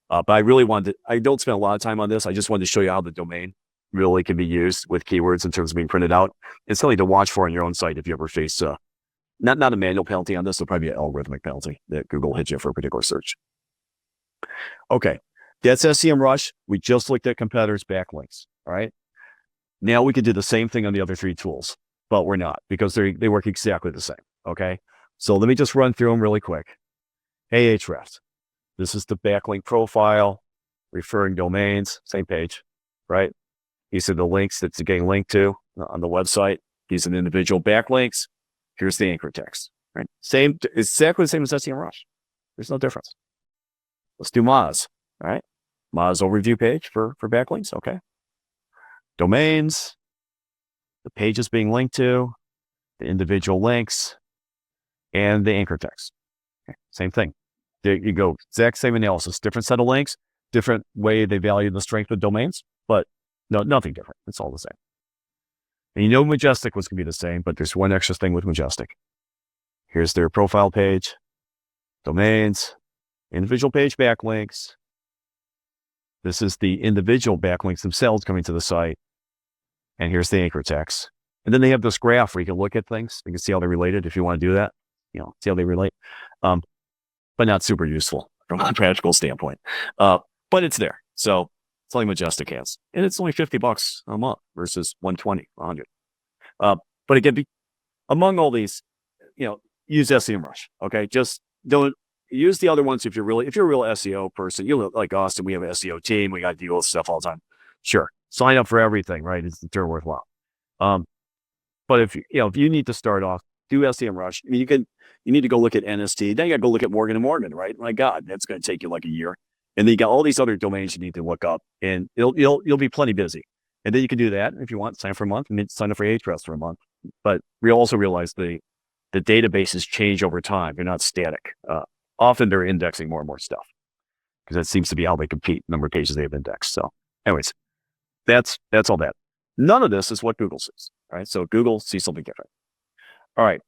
But I really I don't spend a lot of time on this. I just wanted to show you how the domain really can be used with keywords in terms of being printed out. It's something to watch for on your own site if you ever face not a manual penalty on this. There'll probably be an algorithmic penalty that Google hits you for a particular search. Okay, that's SEMrush. We just looked at competitors' backlinks. All right. Now we could do the same thing on the other 3 tools, but we're not because they work exactly the same. Okay. So let me just run through them really quick. Ahrefs. This is the backlink profile, referring domains, same page, right? These are the links that's getting linked to on the website. These are the individual backlinks. Here's the anchor text, right? Same, exactly the same as SEMrush. There's no difference. Let's do Moz, all right? Moz overview page for backlinks, okay. Domains, the pages being linked to, the individual links, and the anchor text. Okay, same thing. There you go, exact same analysis, different set of links, different way they value the strength of domains, but no, nothing different. It's all the same. And you know Majestic was going to be the same, but there's one extra thing with Majestic. Here's their profile page, domains, individual page backlinks. This is the individual backlinks themselves coming to the site. And here's the anchor text. And then they have this graph where you can look at things. You can see how they're related if you want to do that. See how they relate. But not super useful from a practical standpoint. But it's there. So it's only Majestic has. And it's only $50 a month versus $120, $100. But again, among all these, use SEMrush. Okay. Just don't use the other ones if you're a real SEO person. Like Austin, we have an SEO team. We got to deal with stuff all the time. Sure. Sign up for everything, right? It's worthwhile. But if you need to start off, do SEMrush. I mean, you need to go look at NST. Then you got to go look at Morgan & Morgan, right? My God, that's going to take you like a year. And then you got all these other domains you need to look up, and you'll be plenty busy. And then you can do that if you want. Sign up for a month, and then sign up for Ahrefs for a month. But we also realize the databases change over time. They're not static. Often they're indexing more and more stuff because that seems to be how they compete. Number of pages they have indexed. So, anyways, that's all that. None of this is what Google sees. Right? So Google sees something different. All right.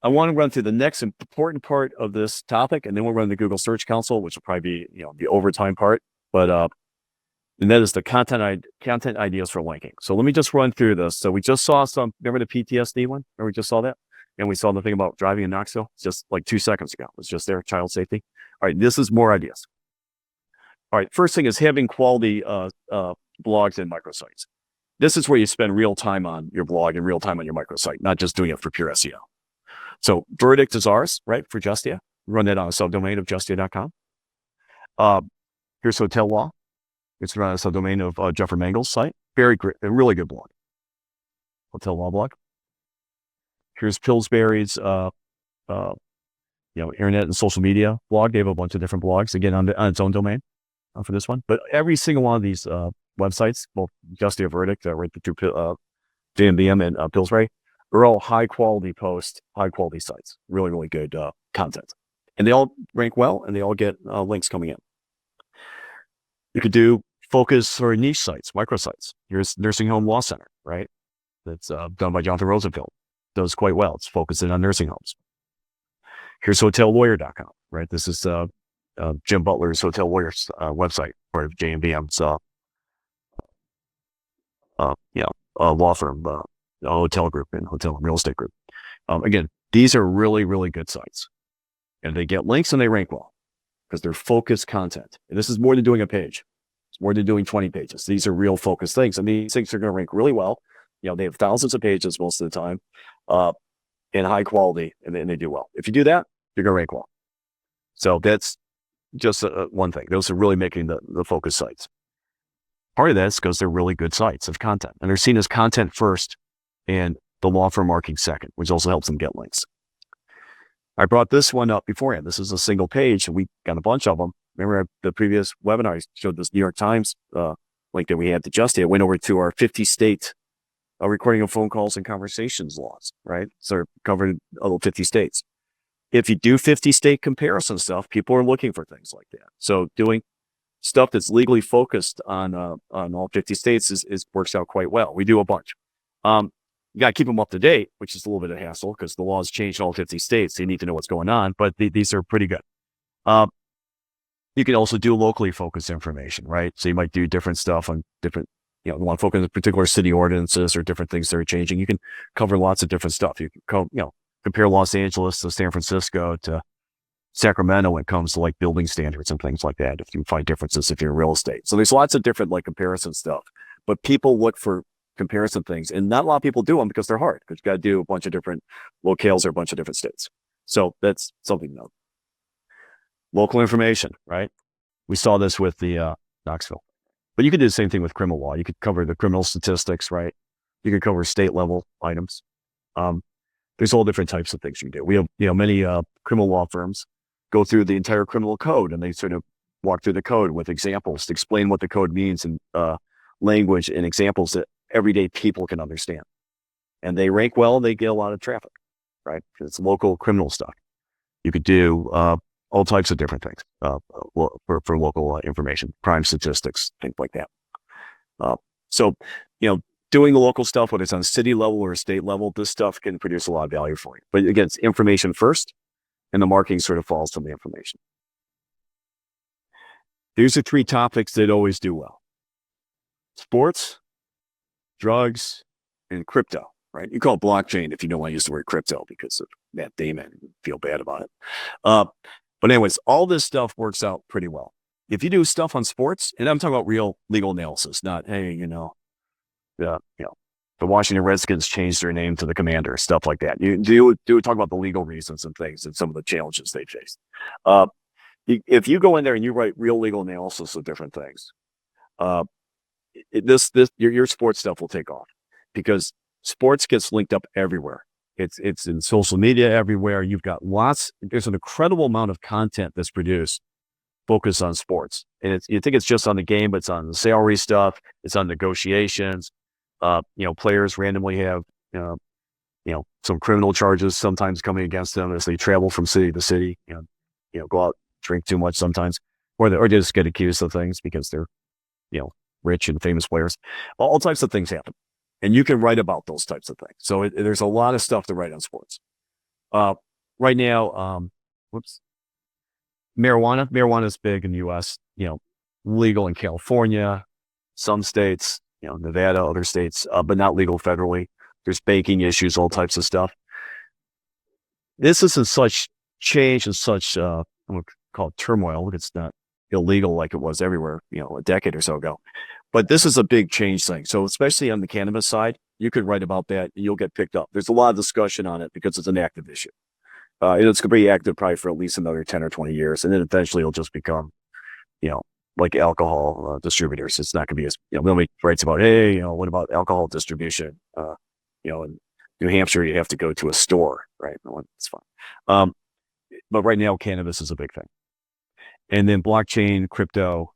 I want to run through the next important part of this topic, and then we'll run the Google Search Console, which will probably be, the overtime part. But and that is the content ideas for linking. So let me just run through this. So we just saw remember the PTSD one? Remember we just saw that? And we saw the thing about driving in Knoxville just like 2 seconds ago. It was just there, child safety. All right, this is more ideas. All right, first thing is having quality blogs and microsites. This is where you spend real time on your blog and real time on your microsite, not just doing it for pure SEO. So Verdict is ours, right, for Justia. Run that on a subdomain of justia.com. Here's Hotel Law. It's run on a subdomain of Jeffrey Mangel's site. Very great, a really good blog. Hotel Law blog. Here's Pillsbury's, internet and social media blog. They have a bunch of different blogs, again, on its own domain for this one. But every single one of these websites, both Justia, Verdict, right through JMBM and Pillsbury, are all high quality posts, high quality sites. Really, really good content. And they all rank well, and they all get links coming in. You could do focus or niche sites, microsites. Here's Nursing Home Law Center, right? That's done by Jonathan Rosenfeld. Does quite well. It's focusing on nursing homes. Here's HotelLawyer.com, right? This is Jim Butler's Hotel Lawyers website, part of JMBM's law firm, hotel group and hotel and real estate group. Again, these are really, really good sites, and they get links and they rank well because they're focused content. And this is more than doing a page. It's more than doing 20 pages. These are real focused things, and these things are going to rank really well. They have thousands of pages most of the time, in high quality, and they do well. If you do that, you're going to rank well. So that's just one thing. Those are really making the focus sites. Part of that is because they're really good sites of content, and they're seen as content first and the law firm marking second, which also helps them get links. I brought this one up beforehand. This is a single page, and we got a bunch of them. Remember the previous webinar, I showed this New York Times link that we had to Justia. Went over to our 50-state recording of phone calls and conversations laws, right? So covered 50 states. If you do 50-state comparison stuff, people are looking for things like that. So doing stuff that's legally focused on all 50 states works out quite well. We do a bunch. You got to keep them up to date, which is a little bit of a hassle because the laws changed in all 50 states. So you need to know what's going on, but these are pretty good. You can also do locally focused information, right? So you might do different stuff on different, you want to focus on particular city ordinances or different things that are changing. You can cover lots of different stuff. You can compare Los Angeles to San Francisco to Sacramento when it comes to like building standards and things like that. If you find differences if you're in real estate. So there's lots of different like comparison stuff, but people look for comparison things. And not a lot of people do them because they're hard, because you got to do a bunch of different locales or a bunch of different states. So that's something to note. Local information, right? We saw this with the Knoxville. But you could do the same thing with criminal law. You could cover the criminal statistics, right? You could cover state level items. There's all different types of things you can do. We have, many criminal law firms go through the entire criminal code, and they sort of walk through the code with examples to explain what the code means in language and examples that everyday people can understand. And they rank well, and they get a lot of traffic, right? Because it's local criminal stuff. You could do all types of different things for local information, crime statistics, things like that. So, doing the local stuff, whether it's on city level or state level, this stuff can produce a lot of value for you. But again, it's information first, and the marketing sort of falls from the information. These are 3 topics that always do well: sports, drugs, and crypto, right? You call it blockchain if you don't want to use the word crypto because of Matt Damon. You feel bad about it. But anyways, all this stuff works out pretty well. If you do stuff on sports, and I'm talking about real legal analysis, not, hey, the Washington Redskins changed their name to the Commander, stuff like that. You do talk about the legal reasons and things and some of the challenges they faced. If you go in there and you write real legal analysis of different things, your sports stuff will take off, because sports gets linked up everywhere. It's in social media everywhere. You've got there's an incredible amount of content that's produced focused on sports. And you think it's just on the game, but it's on the salary stuff. It's on negotiations. Players randomly have, some criminal charges sometimes coming against them as they travel from city to city, go out, drink too much sometimes, or they just get accused of things because they're, rich and famous players. All types of things happen. And you can write about those types of things. So there's a lot of stuff to write on sports. Right now, marijuana is big in the U.S., legal in California, some states, Nevada, other states, but not legal federally. There's banking issues, all types of stuff. This is in such change and such, I'm going to call it turmoil. It's not illegal like it was everywhere, a decade or so ago. But this is a big change thing. So especially on the cannabis side, you could write about that and you'll get picked up. There's a lot of discussion on it because it's an active issue. And it's going to be active probably for at least another 10 or 20 years. And then eventually it'll just become, like alcohol distributors. It's not going to be as, nobody writes about, hey, what about alcohol distribution? In New Hampshire, you have to go to a store, right? It's fine. But right now, cannabis is a big thing. And then blockchain, crypto,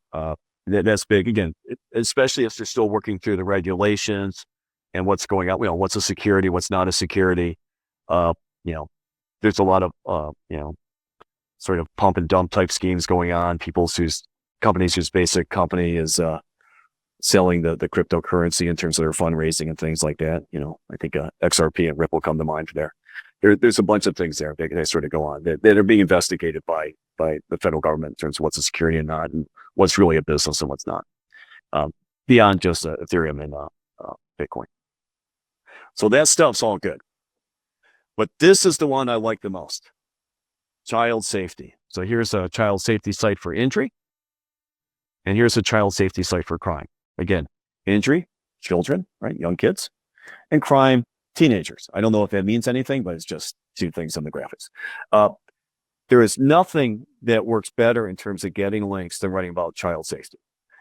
that's big. Again, especially if they're still working through the regulations and what's going on, what's a security, what's not a security. There's a lot of, sort of pump and dump type schemes going on. Companies whose basic company is selling the cryptocurrency in terms of their fundraising and things like that. I think XRP and Ripple come to mind for there. There's a bunch of things there that sort of go on that are being investigated by the federal government in terms of what's a security and not, and what's really a business and what's not, beyond just Ethereum and Bitcoin. So that stuff's all good. But this is the one I like the most: child safety. So here's a child safety site for injury, and here's a child safety site for crime. Again, injury, children, right, young kids, and crime, teenagers. I don't know if that means anything, but it's just 2 things on the graphics. There is nothing that works better in terms of getting links than writing about child safety.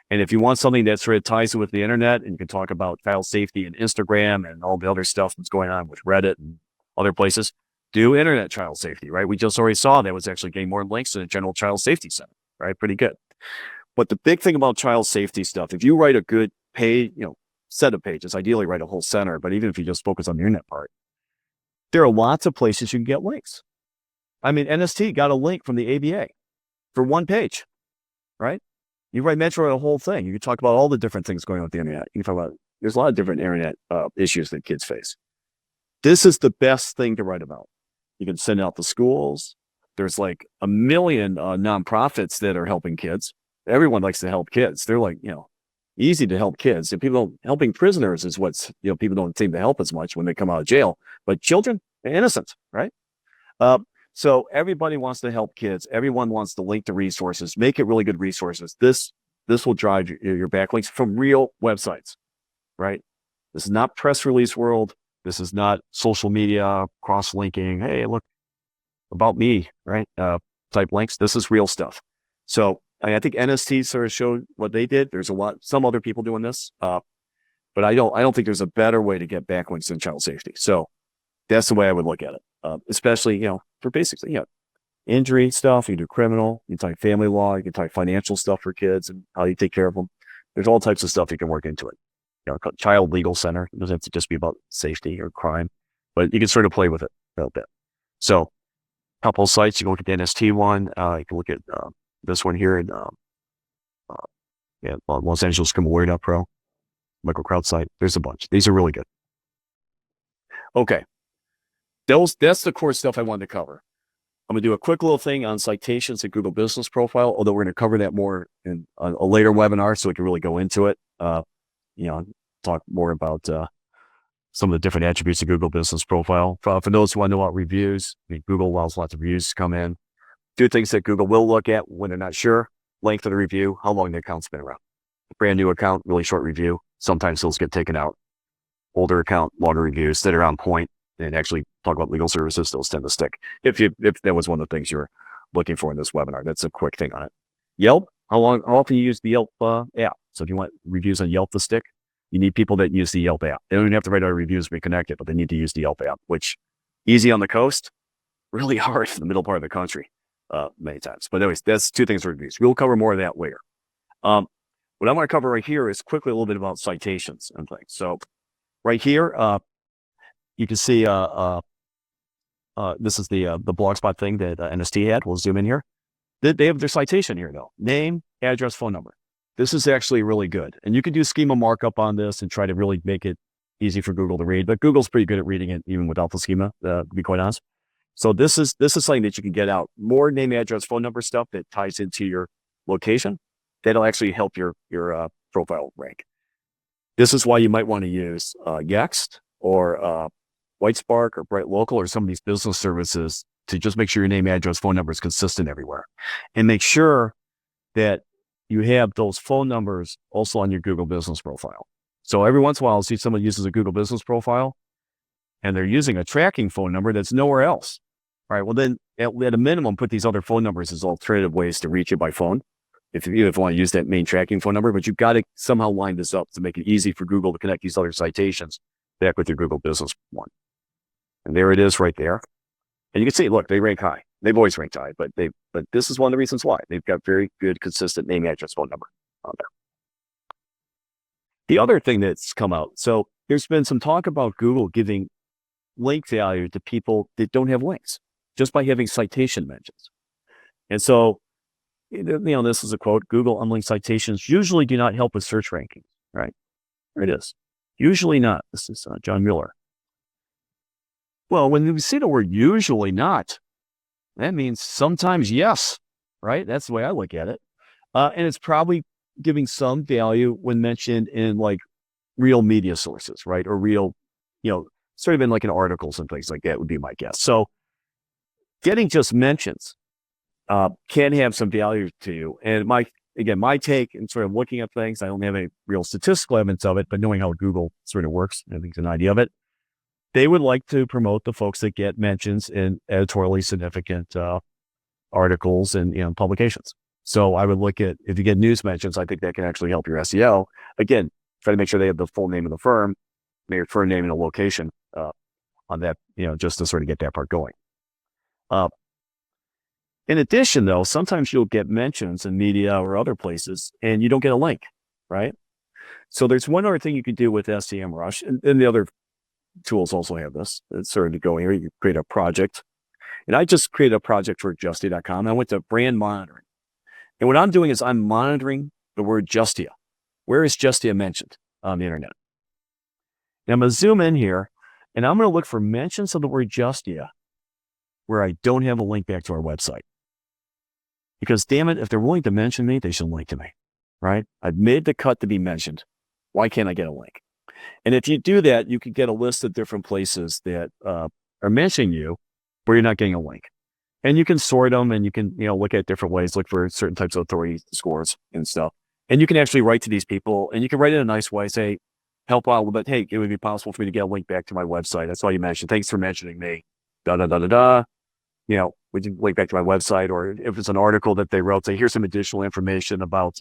And if you want something that sort of ties in with the internet, and you can talk about child safety and Instagram and all the other stuff that's going on with Reddit and other places, do internet child safety, right? We just already saw that was actually getting more links than a general child safety center, right? Pretty good. But the big thing about child safety stuff, if you write a good page, set of pages, ideally write a whole center, but even if you just focus on the internet part, there are lots of places you can get links. I mean, NST got a link from the ABA for 1 page, right? You write Metro a whole thing. You can talk about all the different things going on with the internet. You can talk about, there's a lot of different internet issues that kids face. This is the best thing to write about. You can send out to schools. There's like 1 million nonprofits that are helping kids. Everyone likes to help kids. They're like, easy to help kids. And helping prisoners is what's, people don't seem to help as much when they come out of jail. But children, they're innocent, right? So everybody wants to help kids. Everyone wants to link to resources, make it really good resources. This will drive your backlinks from real websites, right? This is not press release world. This is not social media cross-linking. Hey, look about me, right? Type links. This is real stuff. So I think NST sort of showed what they did. There's some other people doing this, but I don't think there's a better way to get backlinks than child safety. So that's the way I would look at it, especially, for basically, injury stuff. You can do criminal, you can type family law, you can type financial stuff for kids and how you take care of them. There's all types of stuff you can work into it. Child legal center. It doesn't have to just be about safety or crime, but you can sort of play with it a little bit. So a couple of sites, you can look at the NST one. You can look at this one here in Los Angeles Pro, Michael Kraut site. There's a bunch. These are really good. Okay. That's the core stuff I wanted to cover. I'm going to do a quick little thing on citations and Google Business Profile, although we're going to cover that more in a later webinar so we can really go into it. Talk more about some of the different attributes of Google Business Profile. For those who want to know about reviews, Google allows lots of reviews to come in. Two things that Google will look at when they're not sure: length of the review, how long the account's been around. A brand new account, really short review. Sometimes those get taken out. Older account, longer reviews that are on point and actually talk about legal services, those tend to stick. If that was one of the things you're looking for in this webinar, that's a quick thing on it. Yelp, how often you use the Yelp app? So if you want reviews on Yelp to stick, you need people that use the Yelp app. They don't even have to write our reviews to be connected, but they need to use the Yelp app, which easy on the coast, really hard in the middle part of the country many times. But anyways, that's two things for reviews. We'll cover more of that later. What I want to cover right here is quickly a little bit about citations and things. So right here, you can see this is the Blogspot thing that NST had. We'll zoom in here. They have their citation here though. Name, address, phone number. This is actually really good. And you can do schema markup on this and try to really make it easy for Google to read, but Google's pretty good at reading it even without the schema, to be quite honest. So this is something that you can get out. More name, address, phone number stuff that ties into your location. That'll actually help your profile rank. This is why you might want to use Yext or Whitespark or Bright Local or some of these business services to just make sure your name, address, phone number is consistent everywhere. And make sure that you have those phone numbers also on your Google Business Profile. So every once in a while, I'll see someone uses a Google Business Profile and they're using a tracking phone number that's nowhere else. All right, well then at a minimum, put these other phone numbers as alternative ways to reach you by phone. If you want to use that main tracking phone number, but you've got to somehow line this up to make it easy for Google to connect these other citations back with your Google Business one. And there it is right there. And you can see, look, they rank high. They've always ranked high, but this is one of the reasons why. They've got very good, consistent name, address, phone number on there. The other thing that's come out, so there's been some talk about Google giving link value to people that don't have links just by having citation mentions. And so, this is a quote: Google unlinked citations usually do not help with search rankings, right? There it is. Usually not. This is John Mueller. Well, when we see the word usually not, that means sometimes yes, right? That's the way I look at it. And it's probably giving some value when mentioned in like real media sources, right? Or real, sort of in like in articles and things like that would be my guess. So getting just mentions can have some value to you. And my take and sort of looking at things, I don't have any real statistical evidence of it, but knowing how Google sort of works, I think it's an idea of it. They would like to promote the folks that get mentions in editorially significant articles and publications. So I would look at, if you get news mentions, I think that can actually help your SEO. Again, try to make sure they have the full name of the firm, their firm name and a location on that, just to sort of get that part going. In addition, though, sometimes you'll get mentions in media or other places and you don't get a link, right? So there's one other thing you can do with SEMrush, and the other tools also have this. It's sort of to go here, you create a project. And I just created a project for Justia.com. I went to brand monitoring. And what I'm doing is I'm monitoring the word Justia. Where is Justia mentioned on the internet? And I'm going to zoom in here and I'm going to look for mentions of the word Justia where I don't have a link back to our website. Because damn it, if they're willing to mention me, they should link to me, right? I've made the cut to be mentioned. Why can't I get a link? And if you do that, you can get a list of different places that are mentioning you where you're not getting a link. And you can sort them and you can, look at different ways, look for certain types of authority scores and stuff. And you can actually write to these people and you can write in a nice way, say, help out a little bit. Hey, it would be possible for me to get a link back to my website. That's all you mentioned. Thanks for mentioning me. Da da da da da. We can link back to my website, or if it's an article that they wrote, say, here's some additional information about,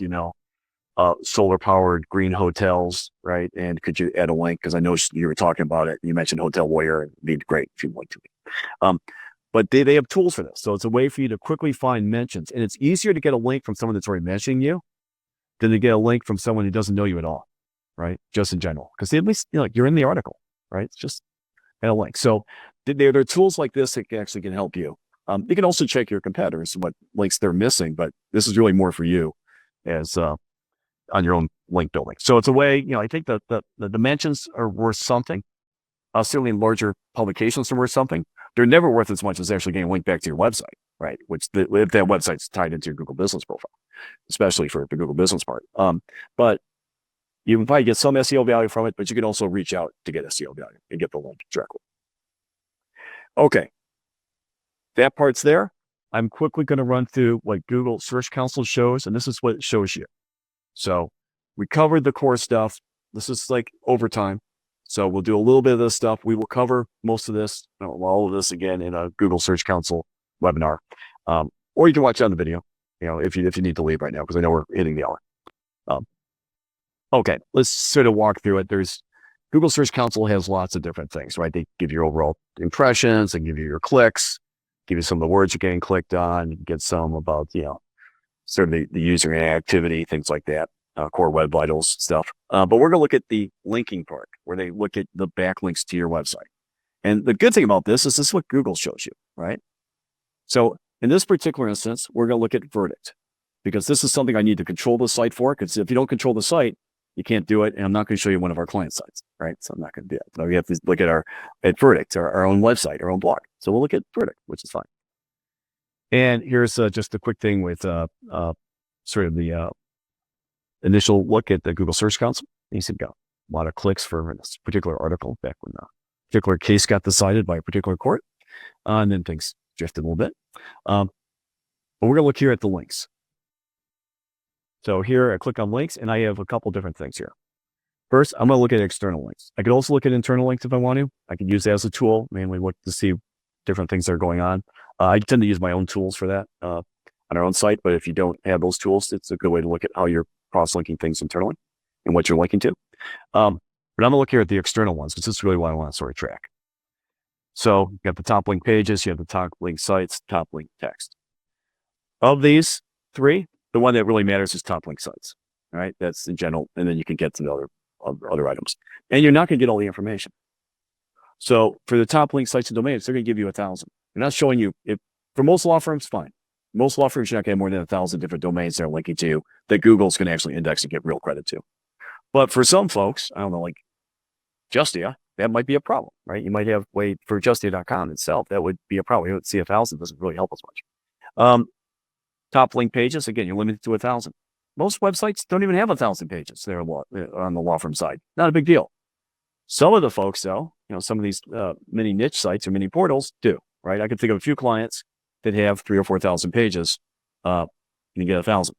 solar powered green hotels, right? And could you add a link? Because I know you were talking about it. You mentioned Hotel Warrior. It'd be great if you link to me. But they have tools for this. So it's a way for you to quickly find mentions. And it's easier to get a link from someone that's already mentioning you than to get a link from someone who doesn't know you at all, right? Just in general. Because at least you're in the article, right? It's just a link. So there are tools like this that actually can help you. You can also check your competitors and what links they're missing, but this is really more for you as on your own link building. So it's a way, I think that the dimensions are worth something. Certainly larger publications are worth something. They're never worth as much as actually getting a link back to your website, right? If that website's tied into your Google Business profile, especially for the Google Business part. But you can probably get some SEO value from it, but you can also reach out to get SEO value and get the link directly. Okay. That part's there. I'm quickly going to run through what Google Search Console shows, and this is what it shows you. So we covered the core stuff. This is like overtime. So we'll do a little bit of this stuff. We will cover most of this, all of this again in a Google Search Console webinar. Or you can watch it on the video, if you need to leave right now, because I know we're hitting the hour. Okay, let's sort of walk through it. Google Search Console has lots of different things, right? They give you your overall impressions, they give you your clicks, give you some of the words you're getting clicked on, get some about, sort of the user activity, things like that, core web vitals stuff. But we're going to look at the linking part, where they look at the backlinks to your website. And the good thing about this is what Google shows you, right? So in this particular instance, we're going to look at verdict, because this is something I need to control the site for, because if you don't control the site, you can't do it. And I'm not going to show you one of our client sites, right? So I'm not going to do it. So we have to look at verdict, our own website, our own blog. So we'll look at verdict, which is fine. And here's just a quick thing with sort of the initial look at the Google Search Console. You see, got a lot of clicks for this particular article back when a particular case got decided by a particular court, and then things drifted a little bit. But we're going to look here at the links. So here I click on links, and I have a couple different things here. First, I'm going to look at external links. I could also look at internal links if I want to. I can use that as a tool, mainly look to see different things that are going on. I tend to use my own tools for that on our own site, but if you don't have those tools, it's a good way to look at how you're cross-linking things internally and what you're linking to. But I'm going to look here at the external ones, because this is really what I want to sort of track. So you got the top link pages, you have the top link sites, top link text. Of these three, the one that really matters is top link sites, all right? That's in general, and then you can get to the other items. And you're not going to get all the information. So for the top link sites and domains, they're going to give you 1,000. They're not showing you, for most law firms, fine. Most law firms, you're not going to have more than 1,000 different domains they're linking to that Google's going to actually index and get real credit to. But for some folks, I don't know, like Justia, that might be a problem, right? You might have, for Justia.com itself, that would be a problem. You don't see 1,000, doesn't really help us much. Top link pages, again, you're limited to 1,000. Most websites don't even have 1,000 pages there on the law firm side. Not a big deal. Some of the folks, though, some of these mini niche sites or mini portals do, right? I can think of a few clients that have 3,000 or 4,000 pages, and you get 1,000.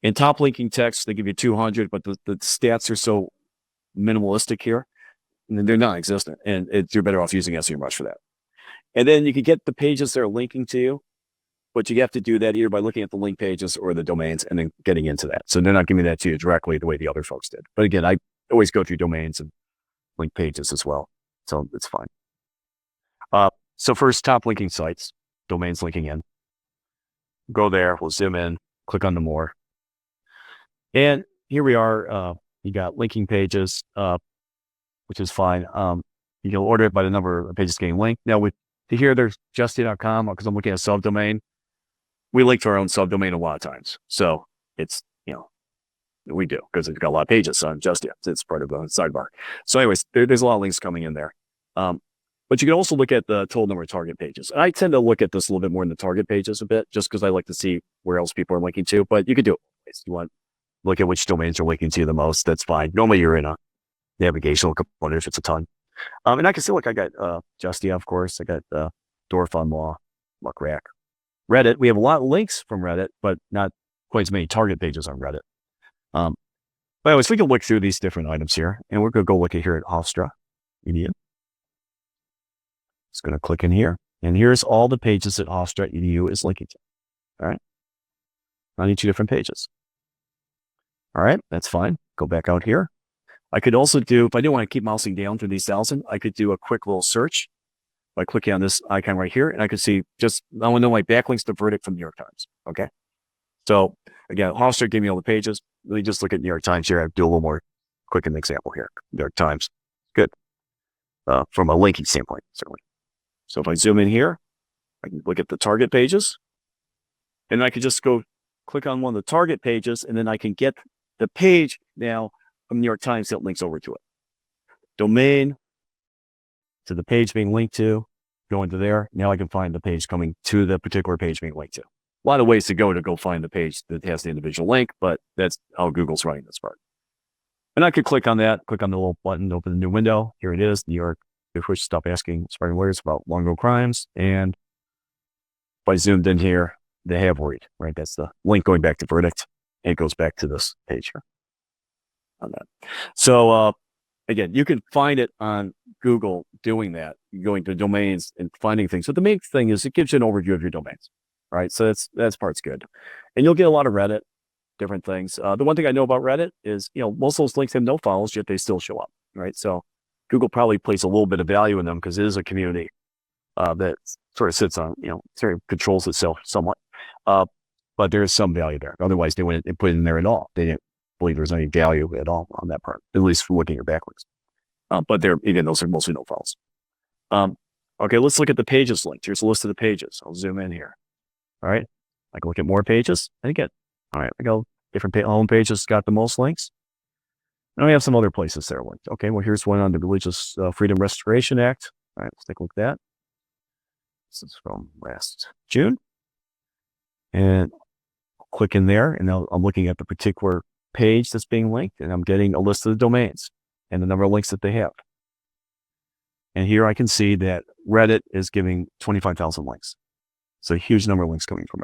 In top linking text, they give you 200, but the stats are so minimalistic here, and they're non-existent, and you're better off using SEMrush for that. And then you can get the pages that are linking to you, but you have to do that either by looking at the link pages or the domains and then getting into that. So they're not giving that to you directly the way the other folks did. But again, I always go through domains and link pages as well. So it's fine. So first, top linking sites, domains linking in. Go there, we'll zoom in, click on the more. And here we are. You got linking pages, which is fine. You can order it by the number of pages getting linked. Now to here, there's Justia.com, because I'm looking at a subdomain. We link to our own subdomain a lot of times. So it's, we do, because it's got a lot of pages on Justia. It's part of the sidebar. So anyways, there's a lot of links coming in there. But you can also look at the total number of target pages. And I tend to look at this a little bit more in the target pages a bit, just because I like to see where else people are linking to. But you could do it. If you want to look at which domains are linking to you the most, that's fine. Normally you're in a navigational component if it's a ton. And I can see, look, I got Justia, of course. I got Dorf on Law, Muckrack. Reddit, we have a lot of links from Reddit, but not quite as many target pages on Reddit. But anyways, we can look through these different items here, and we're going to go look at here at Hofstra Edu. Just going to click in here, and here's all the pages that Hofstra Edu is linking to. All right. On each 2 different pages. All right, that's fine. Go back out here. I could also do, if I didn't want to keep mousing down through these 1,000, I could do a quick little search by clicking on this icon right here, and I could see I want to know my backlinks to Verdict from New York Times. Okay. So again, Hofstra gave me all the pages. Really just look at New York Times here. I do a little more quick an example here. New York Times. Good. From a linking standpoint, certainly. So if I zoom in here, I can look at the target pages, and I could just go click on one of the target pages, and then I can get the page now from New York Times that links over to it. Domain to the page being linked to, go into there. Now I can find the page coming to the particular page being linked to. A lot of ways to go find the page that has the individual link, but that's how Google's running this part. And I could click on that, click on the little button, open the new window. Here it is, New York. Before you stop asking aspiring lawyers about long-ago crimes. And if I zoomed in here, they have worried, right? That's the link going back to Verdict. And it goes back to this page here on that. So again, you can find it on Google doing that, going to domains and finding things. So the main thing is it gives you an overview of your domains, right? So that's part's good. And you'll get a lot of Reddit, different things. The one thing I know about Reddit is, most of those links have no follows, yet they still show up, right? So Google probably places a little bit of value in them because it is a community that sort of sits on, sort of controls itself somewhat. But there is some value there. Otherwise, they wouldn't put it in there at all. They didn't believe there's any value at all on that part, at least for looking at backlinks. But those are mostly no follows. Okay, let's look at the pages linked. Here's a list of the pages. I'll zoom in here. All right. I can look at more pages. And again, all right, I go different home pages got the most links. And we have some other places there linked. Okay, well, here's one on the Religious Freedom Restoration Act. All right, let's take a look at that. This is from last June. And I'll click in there, and now I'm looking at the particular page that's being linked, and I'm getting a list of the domains and the number of links that they have. And here I can see that Reddit is giving 25,000 links. So a huge number of links coming from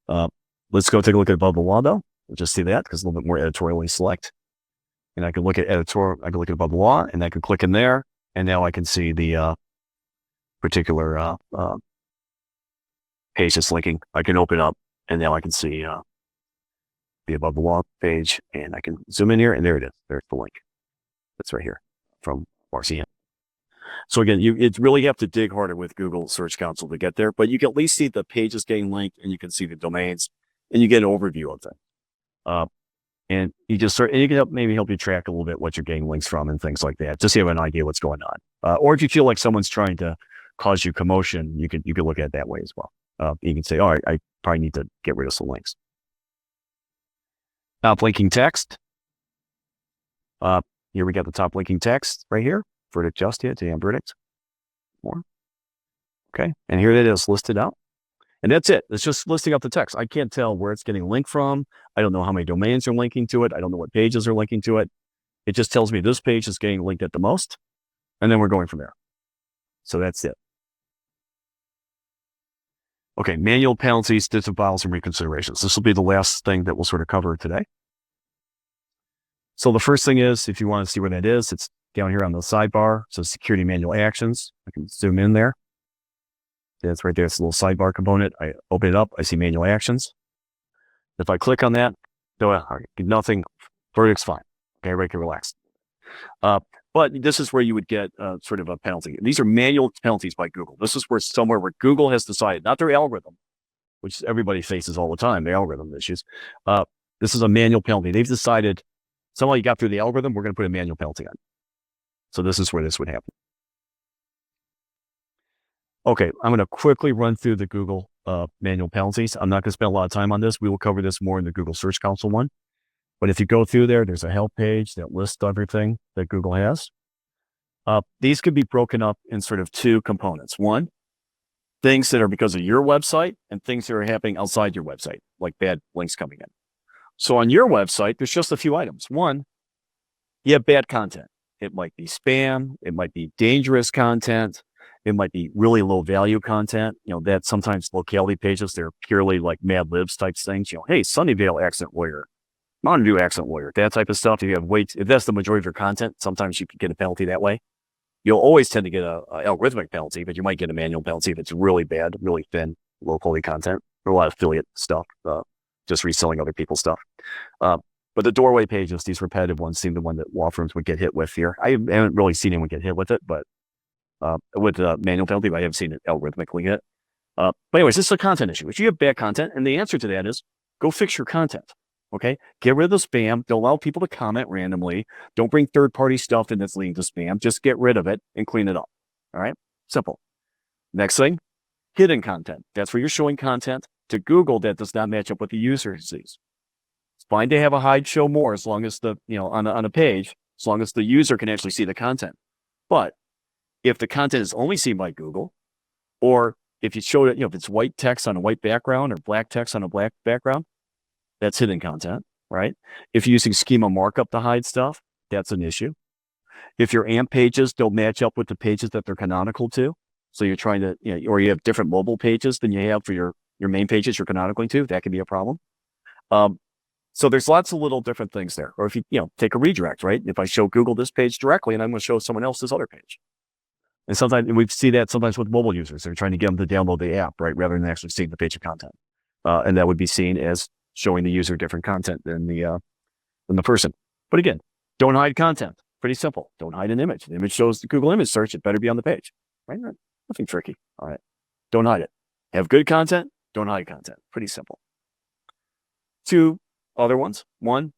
Reddit. Let's go take a look at above the law, though. We'll just see that because it's a little bit more editorially select. And I can look at above the law, and I can click in there, and now I can see the particular page that's linking. I can open up, and now I can see the above the law page, and I can zoom in here, and there it is. There's the link. That's right here from RCN. So again, you really have to dig harder with Google Search Console to get there, but you can at least see the pages getting linked, and you can see the domains, and you get an overview of them. And you just you can maybe help you track a little bit what you're getting links from and things like that, just so you have an idea what's going on. Or if you feel like someone's trying to cause you commotion, you could look at it that way as well. You can say, all right, I probably need to get rid of some links. Top linking text. Here we got the top linking text right here. Verdict Justia, damn verdict. More. Okay. And here it is listed out. And that's it. It's just listing up the text. I can't tell where it's getting linked from. I don't know how many domains are linking to it. I don't know what pages are linking to it. It just tells me this page is getting linked at the most. And then we're going from there. So that's it. Okay, manual penalties, disavows, and reconsiderations. This will be the last thing that we'll sort of cover today. So the first thing is, if you want to see where that is, it's down here on the sidebar. So security manual actions. I can zoom in there. That's right there. It's a little sidebar component. I open it up. I see manual actions. If I click on that, nothing. Verdict's fine. Okay, everybody can relax. But this is where you would get sort of a penalty. These are manual penalties by Google. This is somewhere where Google has decided, not their algorithm, which everybody faces all the time, the algorithm issues. This is a manual penalty. They've decided, somehow you got through the algorithm, we're going to put a manual penalty on. So this is where this would happen. Okay, I'm going to quickly run through the Google manual penalties. I'm not going to spend a lot of time on this. We will cover this more in the Google Search Console one. But if you go through there, there's a help page that lists everything that Google has. These could be broken up in sort of two components. One, things that are because of your website and things that are happening outside your website, like bad links coming in. So on your website, there's just a few items. One, you have bad content. It might be spam. It might be dangerous content. It might be really low value content. That sometimes locality pages, they're purely like Mad Libs type things. Hey, Sunnyvale accent lawyer, I'm going to do accent lawyer, that type of stuff. If you have if that's the majority of your content, sometimes you can get a penalty that way. You'll always tend to get a algorithmic penalty, but you might get a manual penalty if it's really bad, really thin, low quality content, or a lot of affiliate stuff, just reselling other people's stuff. But the doorway pages, these repetitive ones, seem the one that law firms would get hit with here. I haven't really seen anyone get hit with it, but with manual penalty, but I haven't seen it algorithmically hit. But anyways, this is a content issue. If you have bad content, and the answer to that is go fix your content. Okay, get rid of the spam. Don't allow people to comment randomly. Don't bring third-party stuff in that's leading to spam. Just get rid of it and clean it up. All right, simple. Next thing, hidden content. That's where you're showing content to Google that does not match up with the user sees. It's fine to have a hide show more as long as on a page, as long as the user can actually see the content. But if the content is only seen by Google, or if you show it, if it's white text on a white background or black text on a black background, that's hidden content, right? If you're using schema markup to hide stuff, that's an issue. If your AMP pages don't match up with the pages that they're canonical to, so you're trying to, or you have different mobile pages than you have for your main pages you're canonically to, that can be a problem. So there's lots of little different things there. Or if you take a redirect, right? If I show Google this page directly and I'm going to show someone else this other page. And sometimes we see that sometimes with mobile users, they're trying to get them to download the app, right? Rather than actually seeing the page of content. And that would be seen as showing the user different content than the person. But again, don't hide content. Pretty simple. Don't hide an image. The image shows the Google image search. It better be on the page, right? Nothing tricky. All right. Don't hide it. Have good content. Don't hide content. Pretty simple. Two other ones. One,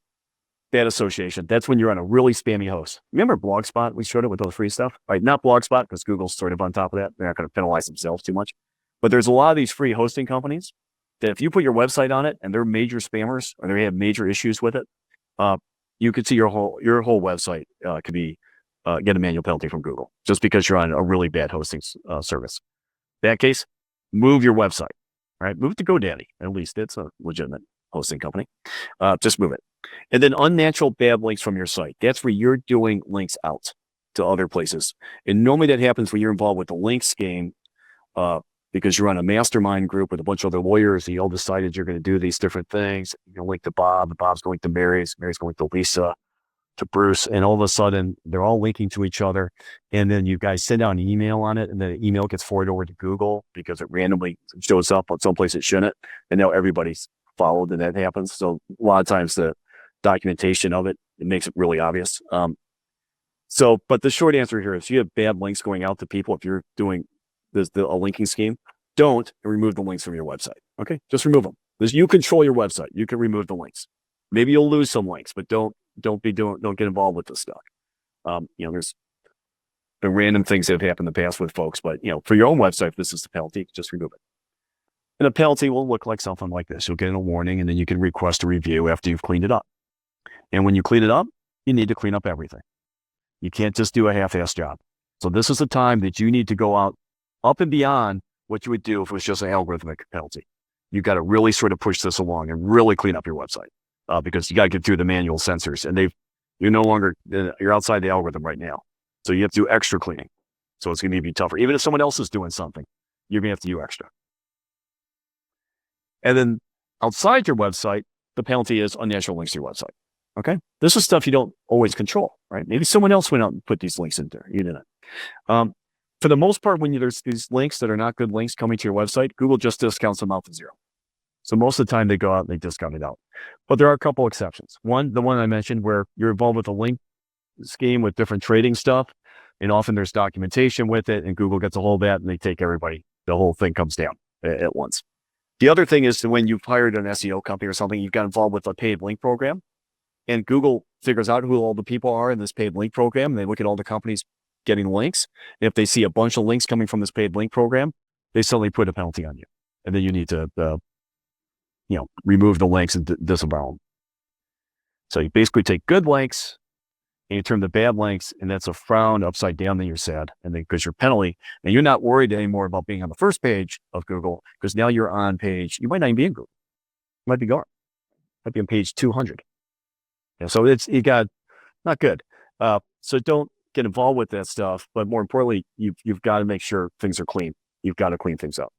bad association. That's when you're on a really spammy host. Remember Blogspot? We showed it with all the free stuff. All right, not Blogspot because Google's sort of on top of that. They're not going to penalize themselves too much. But there's a lot of these free hosting companies that if you put your website on it and they're major spammers or they have major issues with it, you could see your whole website could be get a manual penalty from Google just because you're on a really bad hosting service. In that case, move your website. All right, move it to GoDaddy. At least it's a legitimate hosting company. Just move it. And then unnatural bad links from your site. That's where you're doing links out to other places. And normally that happens when you're involved with the links game because you're on a mastermind group with a bunch of other lawyers and you all decided you're going to do these different things. You're going to link to Bob, and Bob's going to Mary's going to Lisa, to Bruce, and all of a sudden they're all linking to each other. And then you guys send out an email on it, and then the email gets forwarded over to Google because it randomly shows up on someplace it shouldn't. And now everybody's followed, and that happens. So a lot of times the documentation of it makes it really obvious. But the short answer here is if you have bad links going out to people, if you're doing a linking scheme, don't remove the links from your website. Okay, just remove them. You control your website. You can remove the links. Maybe you'll lose some links, but don't get involved with this stuff. There's been random things that have happened in the past with folks, but for your own website, if this is the penalty, just remove it. And the penalty will look like something like this. You'll get a warning, and then you can request a review after you've cleaned it up. And when you clean it up, you need to clean up everything. You can't just do a half-ass job. So this is the time that you need to go out up and beyond what you would do if it was just an algorithmic penalty. You've got to really sort of push this along and really clean up your website because you got to get through the manual censors, and you're outside the algorithm right now. So you have to do extra cleaning. So it's going to be tougher. Even if someone else is doing something, you're going to have to do extra. And then outside your website, the penalty is unnatural links to your website. Okay. This is stuff you don't always control, right? Maybe someone else went out and put these links in there. You didn't. For the most part, when there's these links that are not good links coming to your website, Google just discounts them out to zero. So most of the time they go out and they discount it out. But there are a couple exceptions. One, the one I mentioned where you're involved with a link scheme with different trading stuff, and often there's documentation with it, and Google gets a hold of that and they take everybody. The whole thing comes down at once. The other thing is when you've hired an SEO company or something, you've got involved with a paid link program, and Google figures out who all the people are in this paid link program, and they look at all the companies getting links. And if they see a bunch of links coming from this paid link program, they suddenly put a penalty on you. And then you need to, remove the links and disavow them. So you basically take good links and you turn the bad links, and that's a frown upside down. Then you're sad. And then because your penalty, and you're not worried anymore about being on the first page of Google, because now you're on page, you might not even be in Google. You might be gone. Might be on page 200. So not good. So don't get involved with that stuff. But more importantly, you've got to make sure things are clean. You've got to clean things up.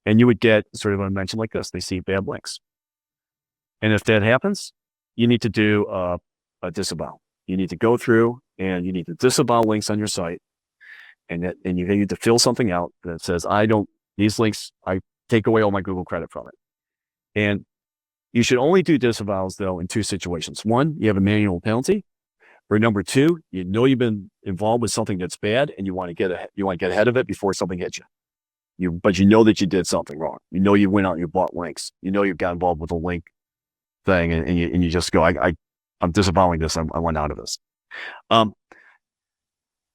And you would get sort of what I mentioned like this. They see bad links. And if that happens, you need to do a disavow. You need to go through and you need to disavow links on your site. And you need to fill something out that says, these links, I take away all my Google credit from it. And you should only do disavows, though, in two situations. One, you have a manual penalty. Or number two, you've been involved with something that's bad and you want to get ahead of it before something hits you. But you know that you did something wrong. You know you went out and you bought links. You know you got involved with a link thing and you just go, I'm disavowing this. I want out of this.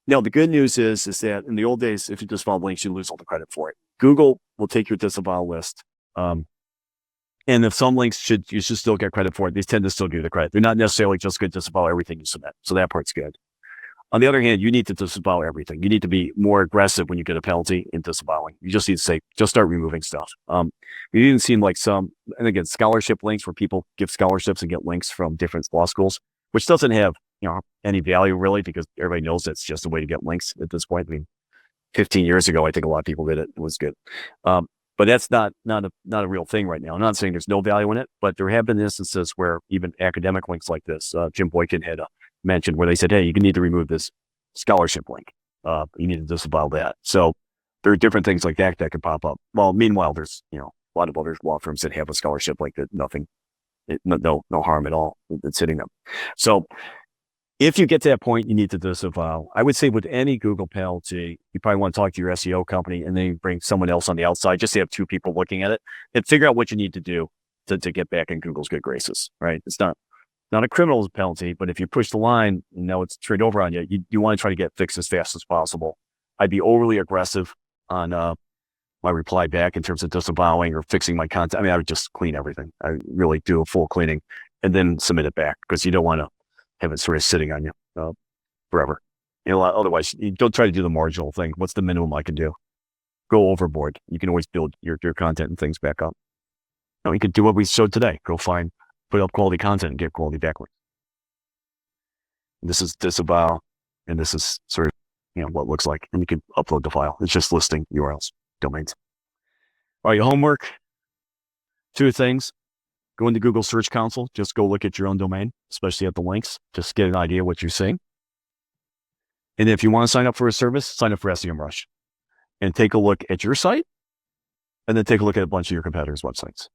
Now, the good news is that in the old days, if you disavow links, you lose all the credit for it. Google will take your disavow list. And if some links you should still get credit for it, these tend to still give you the credit. They're not necessarily just going to disavow everything you submit. So that part's good. On the other hand, you need to disavow everything. You need to be more aggressive when you get a penalty in disavowing. You just need to say, just start removing stuff. You even seen like and again, scholarship links where people give scholarships and get links from different law schools, which doesn't have, any value really because everybody knows that's just a way to get links at this point. I mean, 15 years ago, I think a lot of people did it. It was good. But that's not a real thing right now. I'm not saying there's no value in it, but there have been instances where even academic links like this, Jim Boykin had mentioned where they said, hey, you need to remove this scholarship link. You need to disavow that. So there are different things like that could pop up. Well, meanwhile, there's, a lot of other law firms that have a scholarship like that, no harm at all that's hitting them. So if you get to that point, you need to disavow. I would say with any Google penalty, you probably want to talk to your SEO company and then you bring someone else on the outside, just to have two people looking at it and figure out what you need to do to get back in Google's good graces, right? It's not a criminal penalty, but if you push the line and now it's straight over on you, you want to try to get fixed as fast as possible. I'd be overly aggressive on my reply back in terms of disavowing or fixing my content. I mean, I would just clean everything. I would really do a full cleaning and then submit it back because you don't want to have it sort of sitting on you forever. Otherwise, you don't try to do the marginal thing. What's the minimum I can do? Go overboard. You can always build your content and things back up. You can do what we showed today. Go put up quality content and get quality backlinks. This is disavow, and this is sort of what it looks like. And you can upload the file. It's just listing URLs, domains. All right, your homework. Two things. Go into Google Search Console. Just go look at your own domain, especially at the links. Just get an idea what you're seeing. And if you want to sign up for a service, sign up for SEMrush. And take a look at your site. And then take a look at a bunch of your competitors' websites.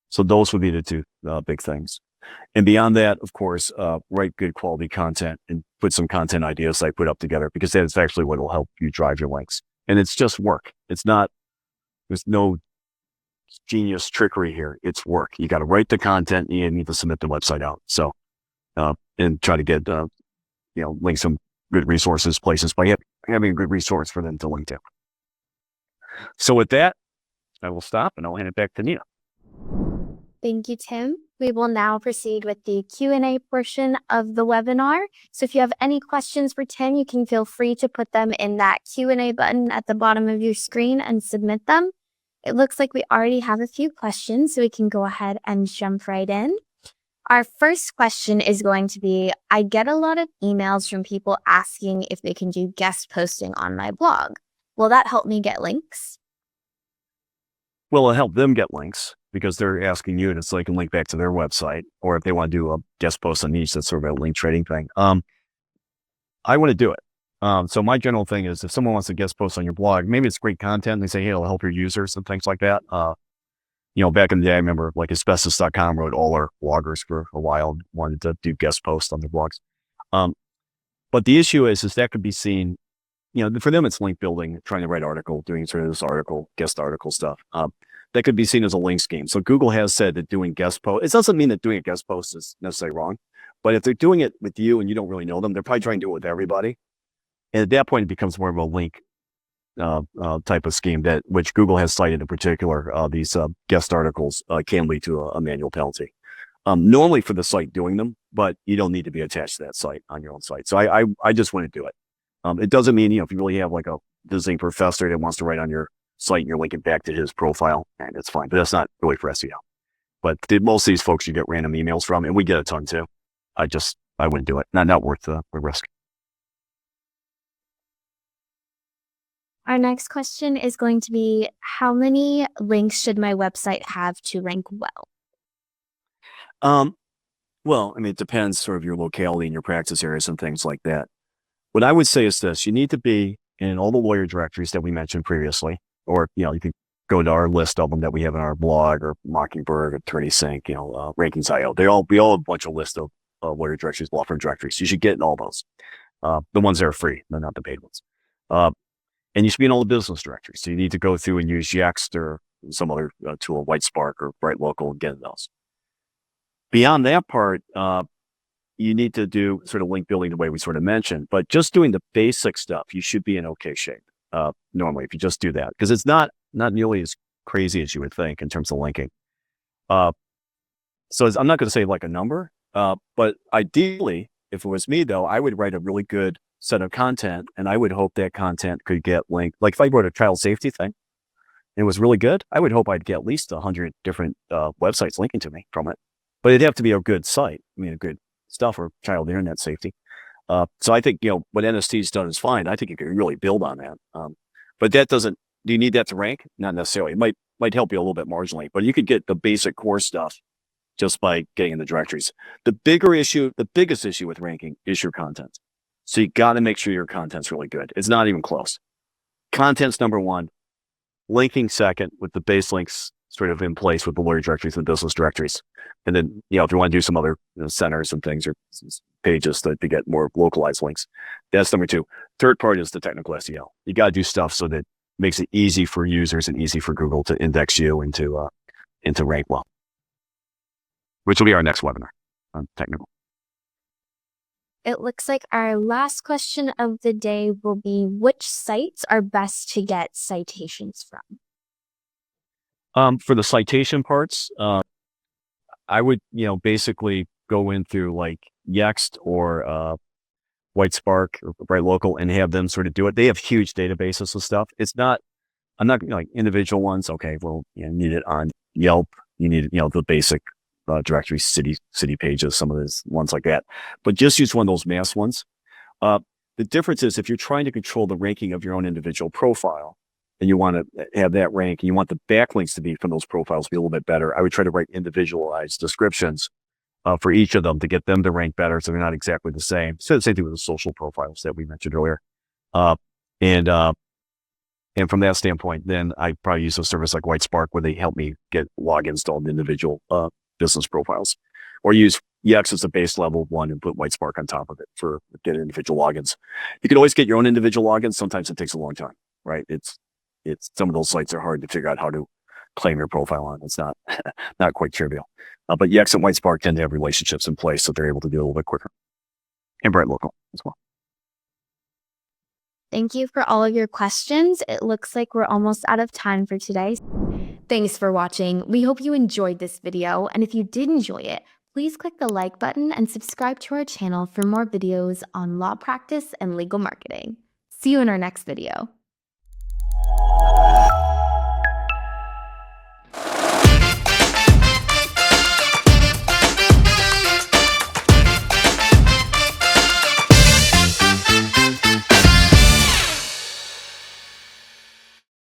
So those would be the two big things. And beyond that, of course, write good quality content and put some content ideas I put up together because that is actually what will help you drive your links. And it's just work. There's no genius trickery here. It's work. You got to write the content and you need to submit the website out. So, and try to get, link some good resources, places by having a good resource for them to link to. So with that, I will stop and I'll hand it back to Nina. Thank you, Tim. We will now proceed with the Q&A portion of the webinar. So if you have any questions for Tim, you can feel free to put them in that Q&A button at the bottom of your screen and submit them. It looks like we already have a few questions, so we can go ahead and jump right in. Our first question is going to be, I get a lot of emails from people asking if they can do guest posting on my blog. Will that help me get links? Well, it'll help them get links because they're asking you and so they can link back to their website, or if they want to do a guest post on each, that's sort of a link trading thing. I want to do it. So my general thing is if someone wants to guest post on your blog, maybe it's great content. And they say, hey, it'll help your users and things like that. Back in the day, I remember like asbestos.com wrote all our bloggers for a while and wanted to do guest posts on their blogs. But the issue is that could be seen, for them, it's link building, trying to write article, doing sort of this guest article stuff. That could be seen as a link scheme. So Google has said that doing guest posts, it doesn't mean that doing a guest post is necessarily wrong, but if they're doing it with you and you don't really know them, they're probably trying to do it with everybody. And at that point, it becomes more of a link type of scheme which Google has cited in particular. These guest articles can lead to a manual penalty. Normally for the site doing them, but you don't need to be attached to that site on your own site. So I just wouldn't do it. It doesn't mean, if you really have like a visiting professor that wants to write on your site and you're linking back to his profile, and it's fine, but that's not really for SEO. But most of these folks you get random emails from, and we get a ton too. I wouldn't do it. Not worth the risk. Our next question is going to be, how many links should my website have to rank well? Well, I mean, it depends sort of your locality and your practice areas and things like that. What I would say is this: you need to be in all the lawyer directories that we mentioned previously, or you can go to our list of them that we have in our blog or Mockingbird, Attorney Sync, Rankings.io. We all have a bunch of lists of lawyer directories, law firm directories. You should get in all those. The ones that are free, they're not the paid ones. And you should be in all the business directories. So you need to go through and use Yext or some other tool, WhiteSpark or Bright Local, and get in those. Beyond that part, you need to do sort of link building the way we sort of mentioned, but just doing the basic stuff, you should be in okay shape. Normally, if you just do that, because it's not nearly as crazy as you would think in terms of linking. So I'm not going to say like a number, but ideally, if it was me though, I would write a really good set of content, and I would hope that content could get linked. Like if I wrote a child safety thing, and it was really good, I would hope I'd get at least 100 different websites linking to me from it. But it'd have to be a good site. I mean, a good stuff for child internet safety. So I think, what NST's done is fine. I think you can really build on that. But that doesn't, do you need that to rank? Not necessarily. It might help you a little bit marginally, but you could get the basic core stuff just by getting in the directories. The biggest issue with ranking is your content. So you got to make sure your content's really good. It's not even close. Content's number one, linking second, with the base links sort of in place with the lawyer directories and business directories. And then, if you want to do some other centers and things or pages to get more localized links, that's number two. Third part is the technical SEO. You got to do stuff so that it makes it easy for users and easy for Google to index you into rank well, which will be our next webinar on technical. It looks like our last question of the day will be, which sites are best to get citations from? For the citation parts, I would, basically go in through like Yext or WhiteSpark or Bright Local and have them sort of do it. They have huge databases and stuff. I'm not like individual ones. Okay, well, you need it on Yelp. You need, the basic directory, city pages, some of those ones like that. But just use one of those mass ones. The difference is if you're trying to control the ranking of your own individual profile, and you want to have that rank, and you want the backlinks to be from those profiles to be a little bit better, I would try to write individualized descriptions for each of them to get them to rank better, so they're not exactly the same. So the same thing with the social profiles that we mentioned earlier. And from that standpoint, then I probably use a service like WhiteSpark where they help me get logins to all the individual business profiles, or use Yext as a base level one and put WhiteSpark on top of it for getting individual logins. You can always get your own individual logins. Sometimes it takes a long time, right? It's some of those sites are hard to figure out how to claim your profile on. It's not quite trivial. But Yext and WhiteSpark tend to have relationships in place, so they're able to do it a little bit quicker. And Bright Local as well. Thank you for all of your questions. It looks like we're almost out of time for today. Thanks for watching. We hope you enjoyed this video, and if you did enjoy it, please click the like button and subscribe to our channel for more videos on law practice and legal marketing. See you in our next video.